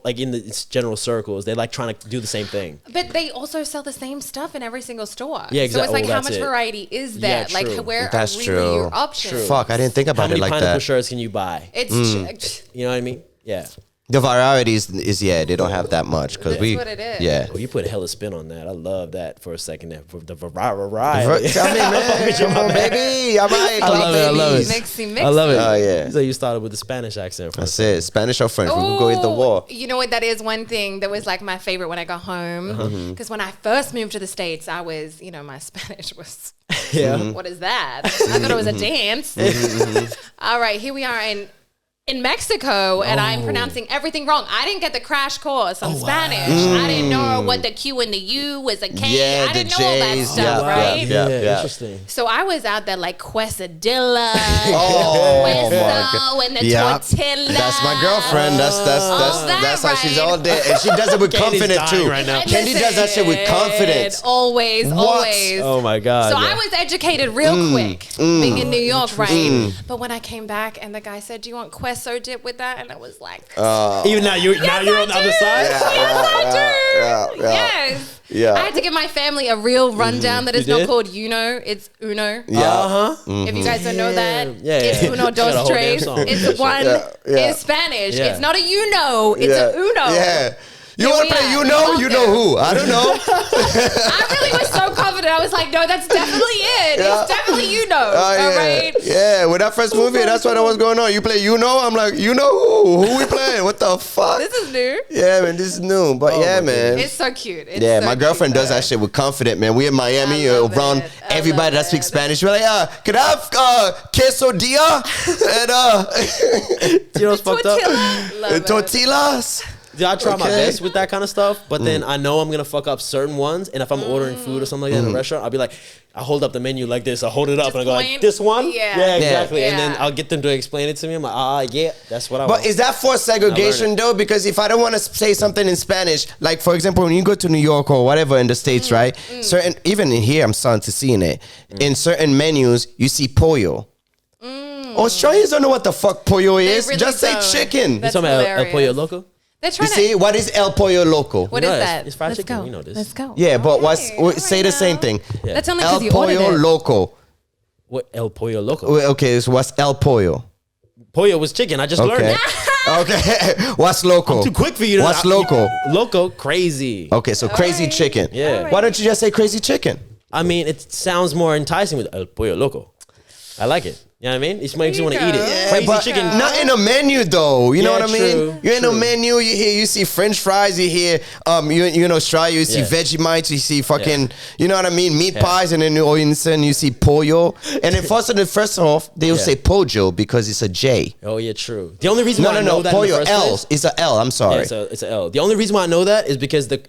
Speaker 1: like in the general circles, they like trying to do the same thing.
Speaker 2: But they also sell the same stuff in every single store.
Speaker 1: Yeah,
Speaker 2: So
Speaker 1: exact-
Speaker 2: it's like,
Speaker 1: well,
Speaker 2: how
Speaker 1: that's
Speaker 2: much
Speaker 1: it.
Speaker 2: variety is
Speaker 1: Yeah,
Speaker 2: there? Like,
Speaker 1: true.
Speaker 2: where
Speaker 3: That's
Speaker 2: are really
Speaker 3: true.
Speaker 2: your options?
Speaker 3: Fuck, I didn't think
Speaker 1: How
Speaker 3: about it
Speaker 1: many
Speaker 3: like
Speaker 1: pineapple
Speaker 3: that.
Speaker 1: shirts can you buy?
Speaker 2: It's
Speaker 1: You know what I mean? Yeah.
Speaker 3: The variety is yeah, they don't have that much because
Speaker 2: That's
Speaker 3: we
Speaker 2: what it is.
Speaker 3: yeah.
Speaker 1: Well, you put a hella spin on that. I love that for a second there. For the variety.
Speaker 3: Tell me, man, come on, baby. I'm right,
Speaker 1: I love it, I love it.
Speaker 2: Mixy, mixy.
Speaker 1: I love it.
Speaker 3: Oh, yeah.
Speaker 1: So you started with the Spanish accent. For a
Speaker 3: That's it. Spanish or French. We could go hit the
Speaker 2: Ooh,
Speaker 3: war.
Speaker 2: You know what? That is one thing that was like my favorite when I got home.
Speaker 3: Uh-huh.
Speaker 2: Because when I first moved to the States, I was, my Spanish was
Speaker 1: Yeah.
Speaker 2: What is that? I thought it was a dance. All right, here we are in Mexico, and I'm pronouncing everything wrong. I didn't get the crash course on Spanish. I didn't know what the Q and the U was a K.
Speaker 3: Yeah,
Speaker 2: I didn't
Speaker 3: the
Speaker 2: know all that
Speaker 3: J's,
Speaker 2: stuff, right?
Speaker 3: Yeah.
Speaker 1: Interesting.
Speaker 2: So I was out there like quesadilla,
Speaker 3: Oh, my
Speaker 2: queso, and the tortilla.
Speaker 3: That's my girlfriend. That's how she's all day, and she does it with
Speaker 1: Candy's
Speaker 3: confidence
Speaker 1: dying
Speaker 3: too.
Speaker 1: right now.
Speaker 3: Candy does that shit with confidence.
Speaker 2: Always,
Speaker 3: What?
Speaker 2: always.
Speaker 1: Oh my God.
Speaker 2: So I was educated real quick, being in New York, right? But when I came back and the guy said, "Do you want queso dip with that?" And I was like,
Speaker 1: Even now you're on the other side.
Speaker 2: Yes.
Speaker 3: Yeah.
Speaker 2: I had to give my family a real rundown that it's
Speaker 1: You
Speaker 2: not
Speaker 1: did?
Speaker 2: called Uno, it's Uno.
Speaker 3: Yeah.
Speaker 2: If you guys don't know that,
Speaker 1: Yeah,
Speaker 2: it's
Speaker 1: yeah.
Speaker 2: Uno
Speaker 1: Got a
Speaker 2: dos
Speaker 1: whole
Speaker 2: tres.
Speaker 1: damn song.
Speaker 2: It's one
Speaker 3: Yeah.
Speaker 2: in Spanish.
Speaker 1: Yeah.
Speaker 2: It's not a Uno, it's a Uno.
Speaker 3: Yeah. You
Speaker 2: Here
Speaker 3: want to
Speaker 2: we
Speaker 3: play
Speaker 2: are.
Speaker 3: you know? You know who? I don't know.
Speaker 2: I really was so confident. I was like, no, that's definitely it.
Speaker 3: Yeah.
Speaker 2: It's definitely Uno.
Speaker 3: Oh, yeah.
Speaker 2: All right.
Speaker 3: Yeah, with that first movie, that's what was going on. You play you know? I'm like, you know who? Who we playing? What the fuck?
Speaker 2: This is new.
Speaker 3: Yeah, man, this is new. But yeah, man.
Speaker 2: It's so cute. It's
Speaker 3: Yeah,
Speaker 2: so
Speaker 3: my girlfriend
Speaker 2: cute,
Speaker 3: does that shit with confidence, man. We in Miami
Speaker 2: I love
Speaker 3: around
Speaker 2: it. I
Speaker 3: everybody
Speaker 2: love
Speaker 3: that speaks
Speaker 2: it.
Speaker 3: Spanish. We're like, can I have quesadilla and
Speaker 1: You know what's fucked up?
Speaker 2: Tortilla. Love it.
Speaker 3: tortillas?
Speaker 1: Yeah, I try my
Speaker 3: Okay.
Speaker 1: best with that kind of stuff, but then I know I'm gonna fuck up certain ones. And if I'm ordering food or something like that in a restaurant, I'll be like, I hold up the menu like this. I hold it up and I go like,
Speaker 2: point.
Speaker 1: this one?
Speaker 2: Yeah.
Speaker 1: exactly. And then
Speaker 2: Yeah.
Speaker 1: I'll get them to explain it to me. I'm like, yeah, that's what I
Speaker 3: But
Speaker 1: want.
Speaker 3: is that for segregation though? Because if I don't want to say something in Spanish, like for example, when you go to New York or whatever in the States, right? Certain, even in here, I'm starting to see in it. In certain menus, you see pollo. Australians don't know what the fuck pollo is.
Speaker 2: really
Speaker 3: Just say
Speaker 2: don't.
Speaker 3: chicken.
Speaker 1: You
Speaker 2: That's
Speaker 1: talking about El
Speaker 2: hilarious.
Speaker 1: Pollo Loco?
Speaker 2: They're
Speaker 3: You
Speaker 2: trying
Speaker 3: see, what is El Pollo Loco?
Speaker 2: What
Speaker 1: You
Speaker 2: is
Speaker 1: know,
Speaker 2: that?
Speaker 1: it's fried
Speaker 2: Let's
Speaker 1: chicken.
Speaker 2: go.
Speaker 1: We know this.
Speaker 2: Let's go.
Speaker 3: Yeah, but
Speaker 2: Okay,
Speaker 3: say
Speaker 2: all
Speaker 3: the
Speaker 2: right
Speaker 3: same
Speaker 2: now.
Speaker 3: thing.
Speaker 1: Yeah.
Speaker 2: That's only
Speaker 3: El
Speaker 2: because you ordered
Speaker 3: Pollo
Speaker 2: it.
Speaker 3: Loco.
Speaker 1: What El Pollo Loco?
Speaker 3: Okay, so what's El Pollo?
Speaker 1: Pollo was chicken. I just learned
Speaker 3: Okay.
Speaker 1: it.
Speaker 3: Okay. What's loco?
Speaker 1: Too quick for you.
Speaker 3: What's loco?
Speaker 1: Loco, crazy.
Speaker 3: Okay, so crazy
Speaker 2: right.
Speaker 3: chicken.
Speaker 1: Yeah.
Speaker 3: Why don't you just say crazy chicken?
Speaker 1: I mean, it sounds more enticing with El Pollo Loco. I like it. You know what I mean? It makes you want to eat it.
Speaker 2: Yeah,
Speaker 1: Crazy
Speaker 3: but
Speaker 1: chicken.
Speaker 3: not in a menu though. You know
Speaker 1: Yeah,
Speaker 3: what I mean?
Speaker 1: true,
Speaker 3: You're in a
Speaker 1: true.
Speaker 3: menu. You see French fries. You hear you in Australia. You see
Speaker 1: Yeah.
Speaker 3: Vegemite. You see fucking.
Speaker 1: Yeah.
Speaker 3: You know what I mean? Meat
Speaker 1: Yeah.
Speaker 3: pies, and then you see pollo. And then first off, they will
Speaker 1: Yeah.
Speaker 3: say pollo because it's a J.
Speaker 1: Oh yeah, true. The only reason
Speaker 3: No,
Speaker 1: why I
Speaker 3: no,
Speaker 1: know
Speaker 3: no.
Speaker 1: that in the
Speaker 3: Pollo
Speaker 1: first
Speaker 3: L.
Speaker 1: place,
Speaker 3: It's a L. I'm sorry.
Speaker 1: yeah, it's a L. The only reason why I know that is because the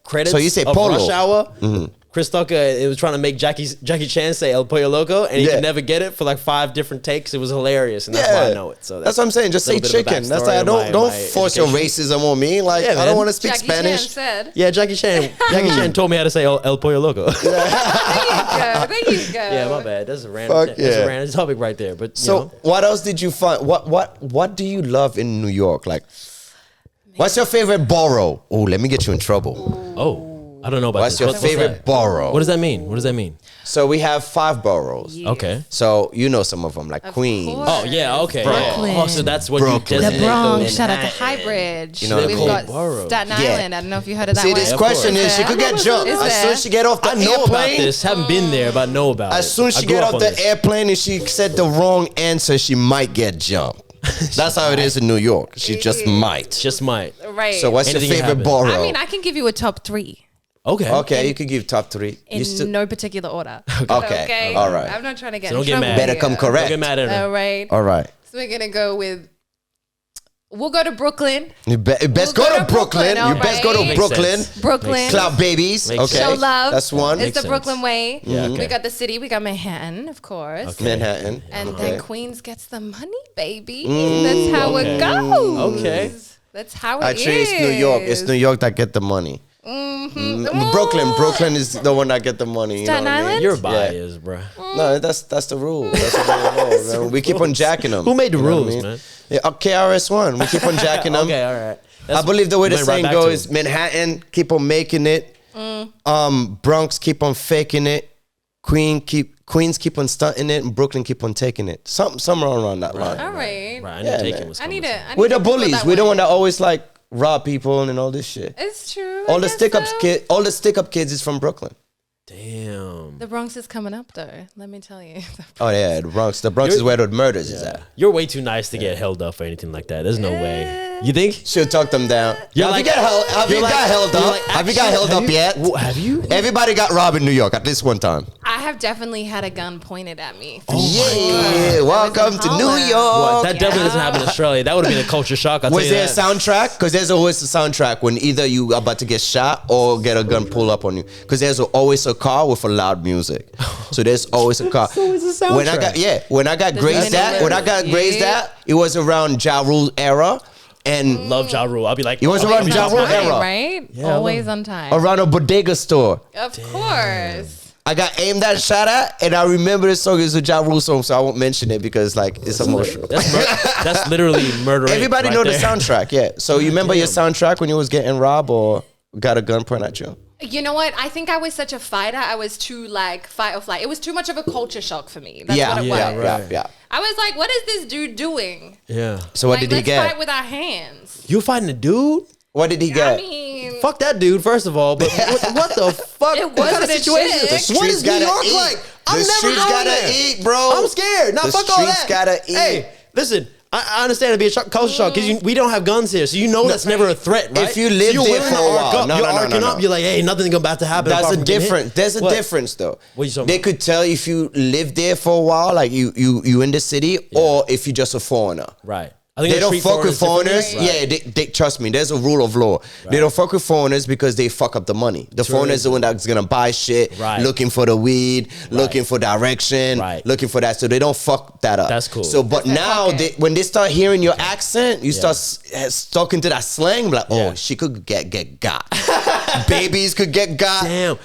Speaker 1: credits.
Speaker 3: So you say
Speaker 1: of
Speaker 3: polo.
Speaker 1: Rush Hour. Chris Tucker, it was trying to make Jackie Chan say El Pollo Loco, and he
Speaker 3: Yeah.
Speaker 1: could never get it for like 5 different takes. It was hilarious, and that's why I know it. So
Speaker 3: that's what I'm saying. Just
Speaker 1: a
Speaker 3: say
Speaker 1: little bit of a
Speaker 3: chicken. That's
Speaker 1: backstory
Speaker 3: like,
Speaker 1: of
Speaker 3: don't
Speaker 1: my
Speaker 3: force your
Speaker 1: education.
Speaker 3: racism on me. Like
Speaker 1: Yeah,
Speaker 3: I
Speaker 1: man.
Speaker 3: don't want to speak
Speaker 2: Jackie
Speaker 3: Spanish.
Speaker 2: Chan said.
Speaker 1: Yeah, Jackie Chan told me how to say El Pollo Loco.
Speaker 2: There you go.
Speaker 1: Yeah, my bad. That's a random.
Speaker 3: Fuck
Speaker 1: That's
Speaker 3: yeah.
Speaker 1: a random topic right there. But
Speaker 3: So
Speaker 1: you know,
Speaker 3: what else did you find? What do you love in New York? Like, what's your favorite borough? Oh, let me get you in trouble.
Speaker 1: I don't know about
Speaker 3: What's
Speaker 1: this.
Speaker 3: your favorite
Speaker 1: that?
Speaker 3: borough?
Speaker 1: What does that mean? What does that mean?
Speaker 3: So we have 5 boroughs.
Speaker 1: Okay.
Speaker 3: So you know some of them, like Queens.
Speaker 2: course.
Speaker 1: Oh yeah. Okay.
Speaker 2: Brooklyn.
Speaker 1: Yeah. Oh, so that's what
Speaker 3: Brooklyn.
Speaker 1: you
Speaker 2: The
Speaker 1: designate
Speaker 2: Bronx.
Speaker 1: those.
Speaker 2: Shout out to High Bridge.
Speaker 3: You know what I
Speaker 2: We've
Speaker 3: mean?
Speaker 2: got
Speaker 1: Borough.
Speaker 2: Staten
Speaker 3: Yeah.
Speaker 2: Island. I don't know if you heard of that
Speaker 3: See,
Speaker 2: one.
Speaker 3: this
Speaker 1: of
Speaker 3: question
Speaker 1: course.
Speaker 3: is, she could get jumped
Speaker 2: Is
Speaker 3: as soon
Speaker 2: there?
Speaker 3: as she get off the
Speaker 1: I know about
Speaker 3: airplane.
Speaker 1: this. Haven't been there, but I know about it.
Speaker 3: As soon as
Speaker 1: I
Speaker 3: she
Speaker 1: grew
Speaker 3: get
Speaker 1: up
Speaker 3: off
Speaker 1: on
Speaker 3: the
Speaker 1: this.
Speaker 3: airplane and she said the wrong answer, she might get jumped. That's how it is in New York. She just might.
Speaker 1: Just might.
Speaker 2: Right.
Speaker 3: So what's
Speaker 1: Anything
Speaker 3: your favorite
Speaker 1: happens.
Speaker 3: borough?
Speaker 2: I mean, I can give you a top 3
Speaker 1: Okay.
Speaker 3: Okay, you could give top 3.
Speaker 2: in
Speaker 3: You still
Speaker 2: no particular order.
Speaker 3: Okay. All right.
Speaker 2: I'm not trying to get
Speaker 1: So
Speaker 2: in
Speaker 1: don't get
Speaker 2: trouble
Speaker 1: mad.
Speaker 3: better
Speaker 2: here.
Speaker 3: come
Speaker 1: Don't
Speaker 3: correct.
Speaker 1: get mad at her.
Speaker 2: All right.
Speaker 3: All right.
Speaker 2: So we're gonna go with. We'll go to Brooklyn.
Speaker 3: You best
Speaker 2: We'll
Speaker 3: go
Speaker 2: go
Speaker 3: to
Speaker 2: to
Speaker 3: Brooklyn.
Speaker 2: Brooklyn,
Speaker 3: You best go to
Speaker 2: alright.
Speaker 1: Makes
Speaker 3: Brooklyn.
Speaker 1: sense.
Speaker 2: Brooklyn.
Speaker 3: Cloud babies.
Speaker 1: Makes
Speaker 3: Okay.
Speaker 2: Show love.
Speaker 3: That's one.
Speaker 2: It's
Speaker 1: Makes
Speaker 2: the Brooklyn
Speaker 1: sense.
Speaker 2: way.
Speaker 1: Yeah, okay.
Speaker 2: We got the city. We got Manhattan, of course.
Speaker 1: Okay.
Speaker 3: Manhattan.
Speaker 2: And
Speaker 3: Okay.
Speaker 2: then Queens gets the money, baby. That's how
Speaker 1: okay.
Speaker 2: it goes.
Speaker 1: Okay.
Speaker 2: That's how it is.
Speaker 3: Actually, it's New York. It's New York that get the money. Brooklyn is the one that get the money. You know
Speaker 2: Staten
Speaker 3: what I mean?
Speaker 2: Island?
Speaker 1: You're biased, bruh.
Speaker 3: No, that's the rule. That's the rule, man. We keep on jacking them.
Speaker 1: Who made the
Speaker 3: You know what I
Speaker 1: rules,
Speaker 3: mean?
Speaker 1: man?
Speaker 3: Yeah, KRS-One. We keep on jacking them.
Speaker 1: Okay, all right.
Speaker 3: I believe the way the
Speaker 1: went right
Speaker 3: saying
Speaker 1: back
Speaker 3: goes
Speaker 1: to
Speaker 3: is
Speaker 1: it.
Speaker 3: Manhattan keep on making it. Bronx keep on faking it. Queens keep on stunting it, and Brooklyn keep on taking it. Somewhere around that line.
Speaker 2: All right.
Speaker 1: Right, I knew
Speaker 3: Yeah,
Speaker 1: taking
Speaker 3: man.
Speaker 1: was
Speaker 2: I
Speaker 1: coming.
Speaker 2: need to.
Speaker 3: We're the
Speaker 2: to put
Speaker 3: bullies.
Speaker 2: that
Speaker 3: We're the one
Speaker 2: in.
Speaker 3: that always like rob people and all this shit.
Speaker 2: It's true.
Speaker 3: All
Speaker 2: I
Speaker 3: the
Speaker 2: guess
Speaker 3: stick up
Speaker 2: so.
Speaker 3: all the stick up kids is from Brooklyn.
Speaker 1: Damn.
Speaker 2: The Bronx is coming up, though. Let me tell you.
Speaker 3: Oh yeah, the Bronx. The Bronx is where the murders is at.
Speaker 1: You're way too nice to get held up for anything like that. There's no way. You think?
Speaker 3: She'll talk them down.
Speaker 1: You're
Speaker 3: Have
Speaker 1: like-
Speaker 3: you got held up? Have you got held up yet?
Speaker 1: Have you?
Speaker 3: Everybody got robbed in New York at least one time.
Speaker 2: I have definitely had a gun pointed at me.
Speaker 3: Yeah, welcome to New York.
Speaker 1: Well, that definitely doesn't happen in Australia. That would have been a culture shock. I'll
Speaker 3: Was
Speaker 1: tell you
Speaker 3: there a
Speaker 1: that.
Speaker 3: soundtrack? Because there's always a soundtrack when either you are about to get shot or get a gun pulled up on you. Because there's always a car with a loud music. So there's always a car.
Speaker 1: always a soundtrack.
Speaker 3: When I got grazed at, it was around Ja Rule era. And
Speaker 1: Love Ja Rule. I'll be like,
Speaker 3: it was around Ja Rule
Speaker 2: Time,
Speaker 3: era.
Speaker 2: right?
Speaker 1: Yeah,
Speaker 2: Always on time.
Speaker 3: Around a bodega store.
Speaker 2: Of course.
Speaker 3: I got aimed at, shot at, and I remember this song is a Ja Rule song, so I won't mention it because like it's emotional.
Speaker 1: That's literally murder.
Speaker 3: Everybody
Speaker 1: right
Speaker 3: know
Speaker 1: there.
Speaker 3: the soundtrack, yeah. So you remember your soundtrack when you was getting robbed or got a gun pointed at you?
Speaker 2: You know what? I think I was such a fighter. I was too like fight or flight. It was too much of a culture shock for me. That's what it was.
Speaker 3: Yeah.
Speaker 2: I was like, what is this dude doing?
Speaker 1: Yeah.
Speaker 3: So what
Speaker 2: Like,
Speaker 3: did he
Speaker 2: let's
Speaker 3: get?
Speaker 2: fight with our hands.
Speaker 1: You fighting a dude?
Speaker 3: What did he get?
Speaker 2: I mean,
Speaker 1: Fuck that dude, first of all. But what the fuck?
Speaker 2: It
Speaker 1: What kind of
Speaker 2: wasn't a
Speaker 1: situation?
Speaker 2: chick.
Speaker 3: The
Speaker 1: What
Speaker 3: streets
Speaker 1: is New
Speaker 3: gotta
Speaker 1: York
Speaker 3: eat.
Speaker 1: like? I'm
Speaker 3: The
Speaker 1: never
Speaker 3: streets
Speaker 1: going
Speaker 3: gotta
Speaker 1: there.
Speaker 3: eat, bro.
Speaker 1: I'm scared. Nah,
Speaker 3: The
Speaker 1: fuck all
Speaker 3: streets
Speaker 1: that.
Speaker 3: gotta eat.
Speaker 1: Hey, listen. I understand it'd be a culture shock because we don't have guns here, so you know that's never a threat, right?
Speaker 3: If you live
Speaker 1: so
Speaker 3: there
Speaker 1: willing
Speaker 3: for
Speaker 1: to
Speaker 3: a
Speaker 1: arc
Speaker 3: while.
Speaker 1: up,
Speaker 3: No,
Speaker 1: you're
Speaker 3: no, no,
Speaker 1: arcing
Speaker 3: no,
Speaker 1: up.
Speaker 3: no.
Speaker 1: You're like, hey, nothing's about to happen.
Speaker 3: That's
Speaker 1: apart
Speaker 3: a
Speaker 1: from getting hit.
Speaker 3: different. There's a
Speaker 1: What?
Speaker 3: difference though.
Speaker 1: What you talking
Speaker 3: They
Speaker 1: about?
Speaker 3: could tell if you live there for a while, like you in the city, or if you're just a foreigner.
Speaker 1: Right. I think
Speaker 3: They don't
Speaker 1: treat
Speaker 3: fuck with foreigners.
Speaker 1: differently. Right.
Speaker 3: Yeah, they trust me. There's a rule of law. They don't fuck with foreigners because they fuck up the money. The foreigners the one that's gonna buy shit,
Speaker 1: Right.
Speaker 3: looking for the weed, looking for direction,
Speaker 1: Right.
Speaker 3: looking for that. So they don't fuck that up.
Speaker 1: That's cool.
Speaker 3: So, but now when they start hearing your accent, you start talking to that slang. Like, oh,
Speaker 1: Yeah.
Speaker 3: she could get got. Babies could get got.
Speaker 1: Damn.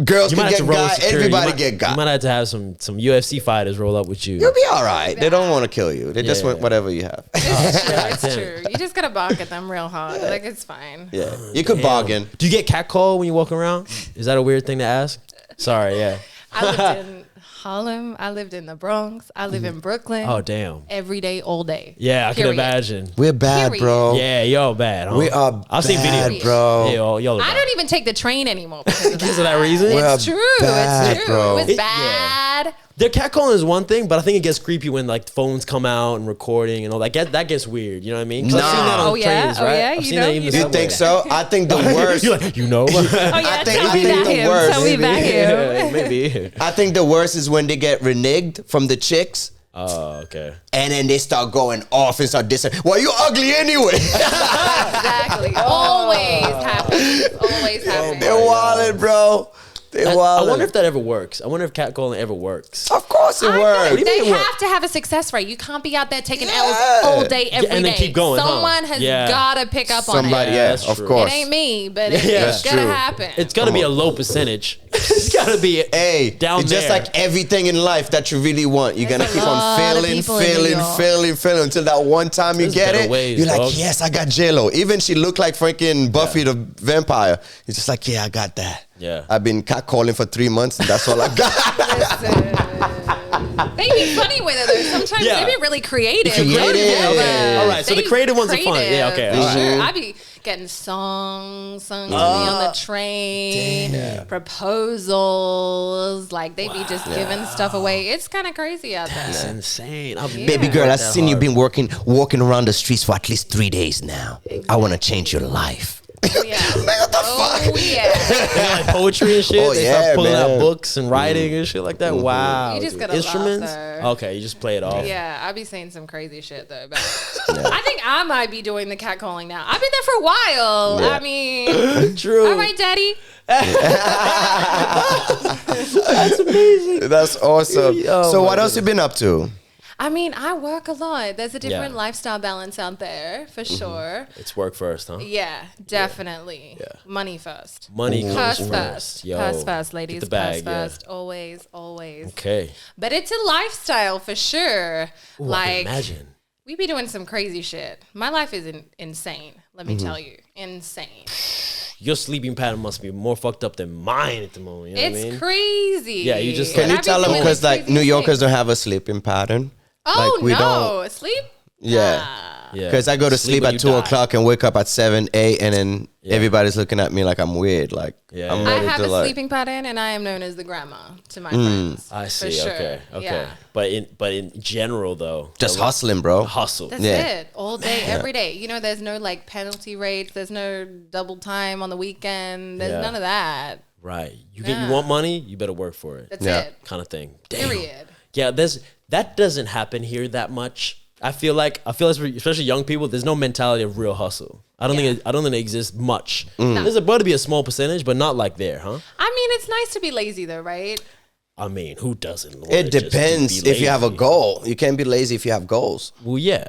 Speaker 3: Girls
Speaker 1: You
Speaker 3: could
Speaker 1: might have
Speaker 3: get
Speaker 1: to roll
Speaker 3: got.
Speaker 1: security.
Speaker 3: Everybody
Speaker 1: You might-
Speaker 3: get got.
Speaker 1: You might have to have some UFC fighters roll up with you.
Speaker 3: You'll be all right. They don't want to kill you. They just
Speaker 1: Yeah.
Speaker 3: want whatever you have.
Speaker 2: it's true. You just gotta bark at them real hard. Like, it's fine.
Speaker 3: Yeah, you could bargain.
Speaker 1: Do you get catcalled when you walk around? Is that a weird thing to ask? Sorry, yeah.
Speaker 2: I lived in Harlem. I lived in the Bronx. I live in Brooklyn.
Speaker 1: Oh, damn.
Speaker 2: Every day, all day.
Speaker 1: Yeah, I can
Speaker 2: Period.
Speaker 1: imagine.
Speaker 3: We're bad,
Speaker 2: Period.
Speaker 3: bro.
Speaker 1: Yeah, y'all bad. Huh?
Speaker 3: We are
Speaker 1: I've seen
Speaker 3: bad,
Speaker 1: videos,
Speaker 3: bro.
Speaker 1: Yeah, y'all are
Speaker 2: I
Speaker 1: bad.
Speaker 2: don't even take the train anymore because of
Speaker 1: Because of that reason?
Speaker 3: We're
Speaker 2: It's true.
Speaker 3: bad,
Speaker 2: It's true.
Speaker 3: bro.
Speaker 2: It's
Speaker 1: It-
Speaker 2: bad.
Speaker 1: Their catcalling is one thing, but I think it gets creepy when like phones come out and recording and all that. That gets weird. You know what I mean? 'Cause I've seen that on
Speaker 2: Oh, yeah?
Speaker 1: trains,
Speaker 2: Oh,
Speaker 1: right?
Speaker 2: yeah?
Speaker 1: I've
Speaker 2: You
Speaker 1: seen
Speaker 2: know?
Speaker 1: that even
Speaker 2: You
Speaker 1: in
Speaker 3: You
Speaker 1: subway.
Speaker 3: think so? I think the worst.
Speaker 1: You're like, you know?
Speaker 2: Oh, yeah.
Speaker 3: think-
Speaker 2: Tell
Speaker 3: I
Speaker 2: me
Speaker 3: think
Speaker 2: about
Speaker 3: the
Speaker 2: him.
Speaker 3: worst-
Speaker 2: Tell me about him.
Speaker 1: Yeah, maybe.
Speaker 3: I think the worst is when they get reneged from the chicks.
Speaker 1: Oh, okay.
Speaker 3: And then they start going off and start dissing. Well, you ugly anyway.
Speaker 2: Exactly. Always happens. Always happens.
Speaker 3: They're wildin', bro. They're
Speaker 1: I
Speaker 3: wildin'.
Speaker 1: wonder if that ever works. I wonder if catcalling ever works.
Speaker 3: Of course it
Speaker 2: I
Speaker 3: works.
Speaker 2: think
Speaker 1: do you
Speaker 2: they
Speaker 1: mean it
Speaker 2: have to have a success rate. You can't be out there taking
Speaker 3: Yeah.
Speaker 2: L's all day, every day.
Speaker 1: and then keep going, huh?
Speaker 2: Someone has
Speaker 1: Yeah.
Speaker 2: got to pick up on
Speaker 3: Somebody,
Speaker 2: it.
Speaker 3: yeah,
Speaker 1: that's
Speaker 3: of
Speaker 1: true.
Speaker 3: course.
Speaker 2: It ain't me, but
Speaker 1: Yeah.
Speaker 2: it's
Speaker 1: That's
Speaker 2: gonna
Speaker 3: true.
Speaker 2: happen.
Speaker 1: It's got to be a low percentage. It's got to be
Speaker 3: Hey,
Speaker 1: down
Speaker 3: it's
Speaker 1: there.
Speaker 3: just like everything in life that you really want. You're
Speaker 2: There's
Speaker 3: gonna
Speaker 2: a
Speaker 3: keep on
Speaker 2: lot of
Speaker 3: failing,
Speaker 2: people in New York.
Speaker 3: failing until that one time you
Speaker 1: There's
Speaker 3: get
Speaker 1: better
Speaker 3: it.
Speaker 1: ways,
Speaker 3: You're like,
Speaker 1: dog.
Speaker 3: yes, I got J-Lo. Even she looked like freaking Buffy the Vampire. You're just like, yeah, I got that.
Speaker 1: Yeah.
Speaker 3: I've been catcalling for 3 months and that's all I got.
Speaker 2: They be funny with it though. Sometimes
Speaker 1: Yeah.
Speaker 2: they be really creative.
Speaker 3: Creative,
Speaker 2: Yeah,
Speaker 3: okay.
Speaker 2: but
Speaker 1: All right, so the
Speaker 2: they
Speaker 1: creative ones are fun. Yeah, okay,
Speaker 2: for
Speaker 1: all right.
Speaker 2: Sure. I be getting songs sung to me on the train, proposals. Like they be just giving stuff away. It's kind of crazy out
Speaker 1: That's
Speaker 2: there.
Speaker 1: insane. I've
Speaker 2: Yeah.
Speaker 3: Baby girl, I've
Speaker 1: that
Speaker 3: seen you
Speaker 1: hard.
Speaker 3: been walking around the streets for at least 3 days now. I want to change your life.
Speaker 2: Oh, yeah.
Speaker 3: What the fuck?
Speaker 2: Oh yeah.
Speaker 1: They got, like poetry and shit.
Speaker 3: Oh,
Speaker 1: They
Speaker 3: yeah,
Speaker 1: start pulling
Speaker 3: man.
Speaker 1: out books and writing and shit like that. Wow.
Speaker 2: You just
Speaker 1: dude.
Speaker 2: gotta love
Speaker 1: instruments.
Speaker 2: her.
Speaker 1: Okay, you just play it off.
Speaker 2: Yeah, I be saying some crazy shit though. But I think I might be doing the catcalling now. I've been there for a while.
Speaker 3: Yeah.
Speaker 2: I mean,
Speaker 1: True.
Speaker 2: all right, daddy.
Speaker 1: That's amazing.
Speaker 3: That's awesome.
Speaker 1: Oh,
Speaker 3: So
Speaker 1: my
Speaker 3: what else you been up to?
Speaker 2: I mean, I work a lot. There's a different
Speaker 1: Yeah.
Speaker 2: lifestyle balance out there for sure.
Speaker 1: It's work first, huh?
Speaker 2: Yeah, definitely.
Speaker 1: Yeah.
Speaker 2: Money first.
Speaker 1: Money comes
Speaker 2: Purse
Speaker 1: first.
Speaker 2: first.
Speaker 1: Yo,
Speaker 2: Purse first,
Speaker 1: get
Speaker 2: ladies.
Speaker 1: the bag,
Speaker 2: Purse
Speaker 1: yeah.
Speaker 2: first. Always, always.
Speaker 1: Okay.
Speaker 2: But it's a lifestyle for sure.
Speaker 1: Ooh, I can
Speaker 2: like,
Speaker 1: imagine.
Speaker 2: we be doing some crazy shit. My life is insane. Let
Speaker 1: Mm-hmm.
Speaker 2: me tell you. Insane.
Speaker 1: Your sleeping pattern must be more fucked up than mine at the moment. You know
Speaker 2: It's
Speaker 1: what I mean?
Speaker 2: crazy.
Speaker 1: Yeah, you just-
Speaker 3: Can
Speaker 2: And
Speaker 3: you
Speaker 2: I be
Speaker 3: tell them
Speaker 2: doing
Speaker 3: because like
Speaker 2: crazy
Speaker 3: New
Speaker 2: shit.
Speaker 3: Yorkers don't have a sleeping pattern?
Speaker 2: Oh
Speaker 3: like, we
Speaker 2: no,
Speaker 3: don't.
Speaker 2: sleep.
Speaker 3: Yeah.
Speaker 1: Yeah.
Speaker 3: Because I go to
Speaker 1: Sleep
Speaker 3: sleep
Speaker 1: when
Speaker 3: at
Speaker 1: you
Speaker 3: 2
Speaker 1: die.
Speaker 3: o'clock and wake up at 7, 8, and then
Speaker 1: Yeah.
Speaker 3: everybody's looking at me like I'm weird. Like
Speaker 1: Yeah.
Speaker 3: I'm
Speaker 1: I
Speaker 2: I
Speaker 3: ready
Speaker 2: have
Speaker 3: to
Speaker 2: a
Speaker 3: like.
Speaker 2: sleeping pattern, and I am known as the grandma to my friends.
Speaker 1: I see.
Speaker 2: For sure.
Speaker 1: Okay.
Speaker 2: Yeah.
Speaker 1: But in general though,
Speaker 3: Just hustling, bro.
Speaker 1: hustle.
Speaker 2: That's
Speaker 3: Yeah.
Speaker 2: it. All day, every day. You know, there's no like penalty rates. There's no double time on the weekend. There's
Speaker 1: Yeah.
Speaker 2: none of that.
Speaker 1: Right. You
Speaker 2: Yeah.
Speaker 1: want money, you better work for it.
Speaker 2: That's
Speaker 3: Yeah.
Speaker 2: it.
Speaker 1: Kind of thing. Damn.
Speaker 2: Period.
Speaker 1: Yeah, that doesn't happen here that much. I feel like especially young people, there's no mentality of real hustle. I don't think it exists much. There's about to be a small percentage, but not like there, huh?
Speaker 2: I mean, it's nice to be lazy though, right?
Speaker 1: I mean, who doesn't? wanna
Speaker 3: It
Speaker 1: just
Speaker 3: depends
Speaker 1: be
Speaker 3: if you have a
Speaker 1: lazy?
Speaker 3: goal. You can't be lazy if you have goals.
Speaker 1: Well, yeah.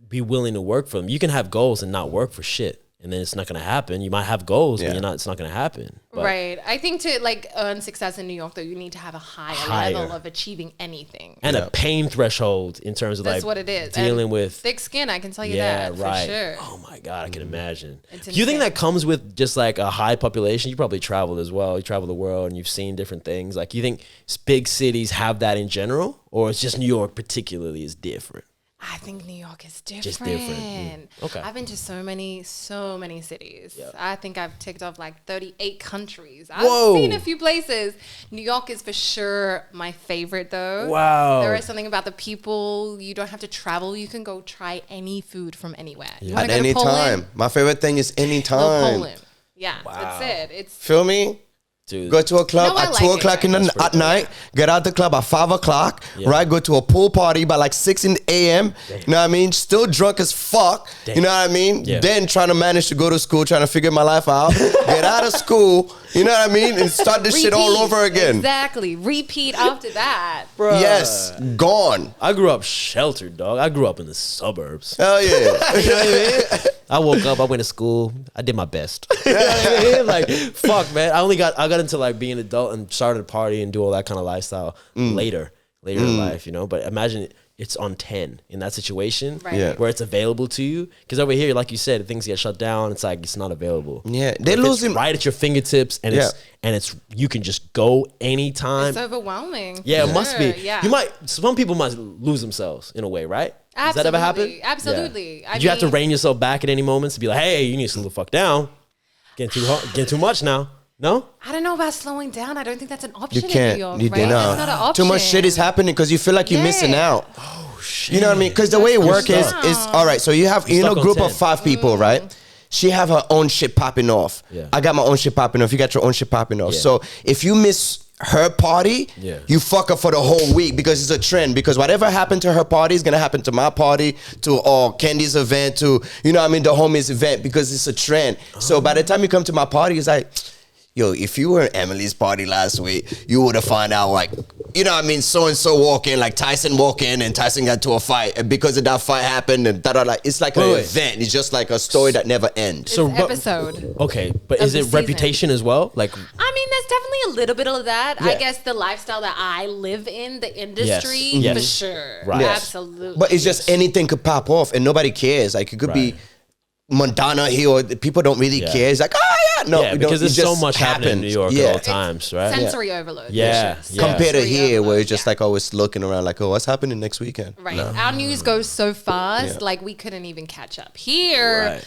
Speaker 1: Be willing to work for them. You can have goals and not work for shit, and then it's not gonna happen. You might have goals,
Speaker 3: Yeah.
Speaker 1: but it's not gonna happen. But
Speaker 2: Right. I think to like earn success in New York though, you need to have a higher level of achieving anything.
Speaker 1: And a pain threshold in terms of
Speaker 2: That's
Speaker 1: like
Speaker 2: what it is.
Speaker 1: dealing
Speaker 2: And
Speaker 1: with
Speaker 2: thick skin, I can tell you
Speaker 1: yeah,
Speaker 2: that
Speaker 1: right.
Speaker 2: for sure.
Speaker 1: Oh my god, I can imagine.
Speaker 2: It's
Speaker 1: Do you think
Speaker 2: insane.
Speaker 1: that comes with just like a high population? You probably traveled as well. You travel the world and you've seen different things. Like, you think big cities have that in general, or it's just New York particularly is different?
Speaker 2: I think New York is different.
Speaker 1: Just different. Okay.
Speaker 2: I've been to so many cities. I think I've ticked off like 38 countries. I've
Speaker 1: Whoa.
Speaker 2: seen a few places. New York is for sure my favorite though.
Speaker 1: Wow.
Speaker 2: There is something about the people. You don't have to travel. You can go try any food from anywhere. You wanna
Speaker 3: At
Speaker 2: go to
Speaker 3: any
Speaker 2: Poland?
Speaker 3: time. My favorite thing is any
Speaker 2: Go
Speaker 3: time.
Speaker 2: Poland. Yeah, that's it. It's
Speaker 3: Feel me?
Speaker 1: Dude.
Speaker 3: Go to a club
Speaker 2: No, I
Speaker 3: at
Speaker 2: like
Speaker 3: 2
Speaker 2: it,
Speaker 3: o'clock
Speaker 2: right?
Speaker 3: at night. Get out the club at 5 o'clock. Right? Go to a pool party by like 6 a.m. You know what I mean? Still drunk as fuck. You know what I mean?
Speaker 1: Yeah.
Speaker 3: Then trying to manage to go to school, trying to figure my life out. Get out of school. You know what I mean? And start this shit all
Speaker 2: repeat.
Speaker 3: over again.
Speaker 2: Exactly. Repeat after that.
Speaker 1: Bruh.
Speaker 3: Yes. Gone.
Speaker 1: I grew up sheltered, dog. I grew up in the suburbs.
Speaker 3: Hell yeah.
Speaker 1: You know what I mean? I woke up, I went to school, I did my best. You know what I mean? Like, fuck, man. I got into like being an adult and started to party and do all that kind of lifestyle later in life, you know? But imagine it's on 10 in that situation
Speaker 2: Right.
Speaker 3: Yeah.
Speaker 1: where it's available to you. Because over here, like you said, things get shut down. It's like, it's not available.
Speaker 3: Yeah.
Speaker 1: But
Speaker 3: They're
Speaker 1: if it's
Speaker 3: losing.
Speaker 1: right at your fingertips and it's you can just go anytime.
Speaker 2: It's overwhelming.
Speaker 1: Yeah,
Speaker 2: for
Speaker 1: it must be.
Speaker 2: sure, Yeah.
Speaker 1: Some people must lose themselves in a way, right? Does that ever happen?
Speaker 2: Absolutely.
Speaker 1: Yeah.
Speaker 2: I
Speaker 1: Did you have to
Speaker 2: mean-
Speaker 1: rein yourself back at any moments to be like, hey, you need to slow the fuck down. Getting too much now. No?
Speaker 2: I don't know about slowing down. I don't think that's an option
Speaker 3: You can't.
Speaker 2: in New York,
Speaker 3: You
Speaker 2: right?
Speaker 3: do
Speaker 2: That's not an
Speaker 3: not.
Speaker 2: option.
Speaker 3: Too much shit is happening because you feel like you're missing
Speaker 2: Yeah.
Speaker 3: out. You know what I mean? Because the way it works is all right. So you have
Speaker 1: You're
Speaker 3: a
Speaker 1: stuck on
Speaker 3: group
Speaker 1: 10.
Speaker 3: of 5 people, right? She have her own shit popping off.
Speaker 1: Yeah.
Speaker 3: I got my own shit popping off. You got your own shit popping off.
Speaker 1: Yeah.
Speaker 3: So if you miss her party, you fuck up for the whole week because it's a trend. Because whatever happened to her party is gonna happen to my party, to Candy's event, to the homies event because it's a trend. So by the time you come to my party, it's like, yo, if you were at Emily's party last week, you would have found out like, so-and-so walk in, like Tyson walk in and Tyson got to a fight. And because of that fight happened and like it's like an event. It's just like a story that never ends.
Speaker 1: So,
Speaker 2: It's episode.
Speaker 1: Okay, but
Speaker 2: of
Speaker 1: is
Speaker 2: the
Speaker 1: it
Speaker 2: season.
Speaker 1: reputation as well? Like,
Speaker 2: I mean, there's definitely a little bit of that. I
Speaker 1: Yeah.
Speaker 2: guess the lifestyle that I live in, the industry,
Speaker 1: Yes.
Speaker 2: for sure.
Speaker 1: Right. Yes.
Speaker 2: Absolutely.
Speaker 3: But it's just anything could pop off and nobody cares. Like it could be Madonna here or people don't really care. It's like, no,
Speaker 1: yeah,
Speaker 3: we
Speaker 1: because
Speaker 3: don't, it
Speaker 1: there's so
Speaker 3: just
Speaker 1: much happening in New York
Speaker 3: Yeah.
Speaker 1: at all times, right?
Speaker 2: sensory overload.
Speaker 1: Yeah,
Speaker 2: for sure.
Speaker 1: yeah.
Speaker 3: Compared to
Speaker 2: Sensory
Speaker 3: here where
Speaker 2: overload,
Speaker 3: it's just
Speaker 2: yeah.
Speaker 3: like always looking around like, oh, what's happening next weekend?
Speaker 2: Right. Our news goes so fast, like we couldn't even catch up. Here,
Speaker 1: Right.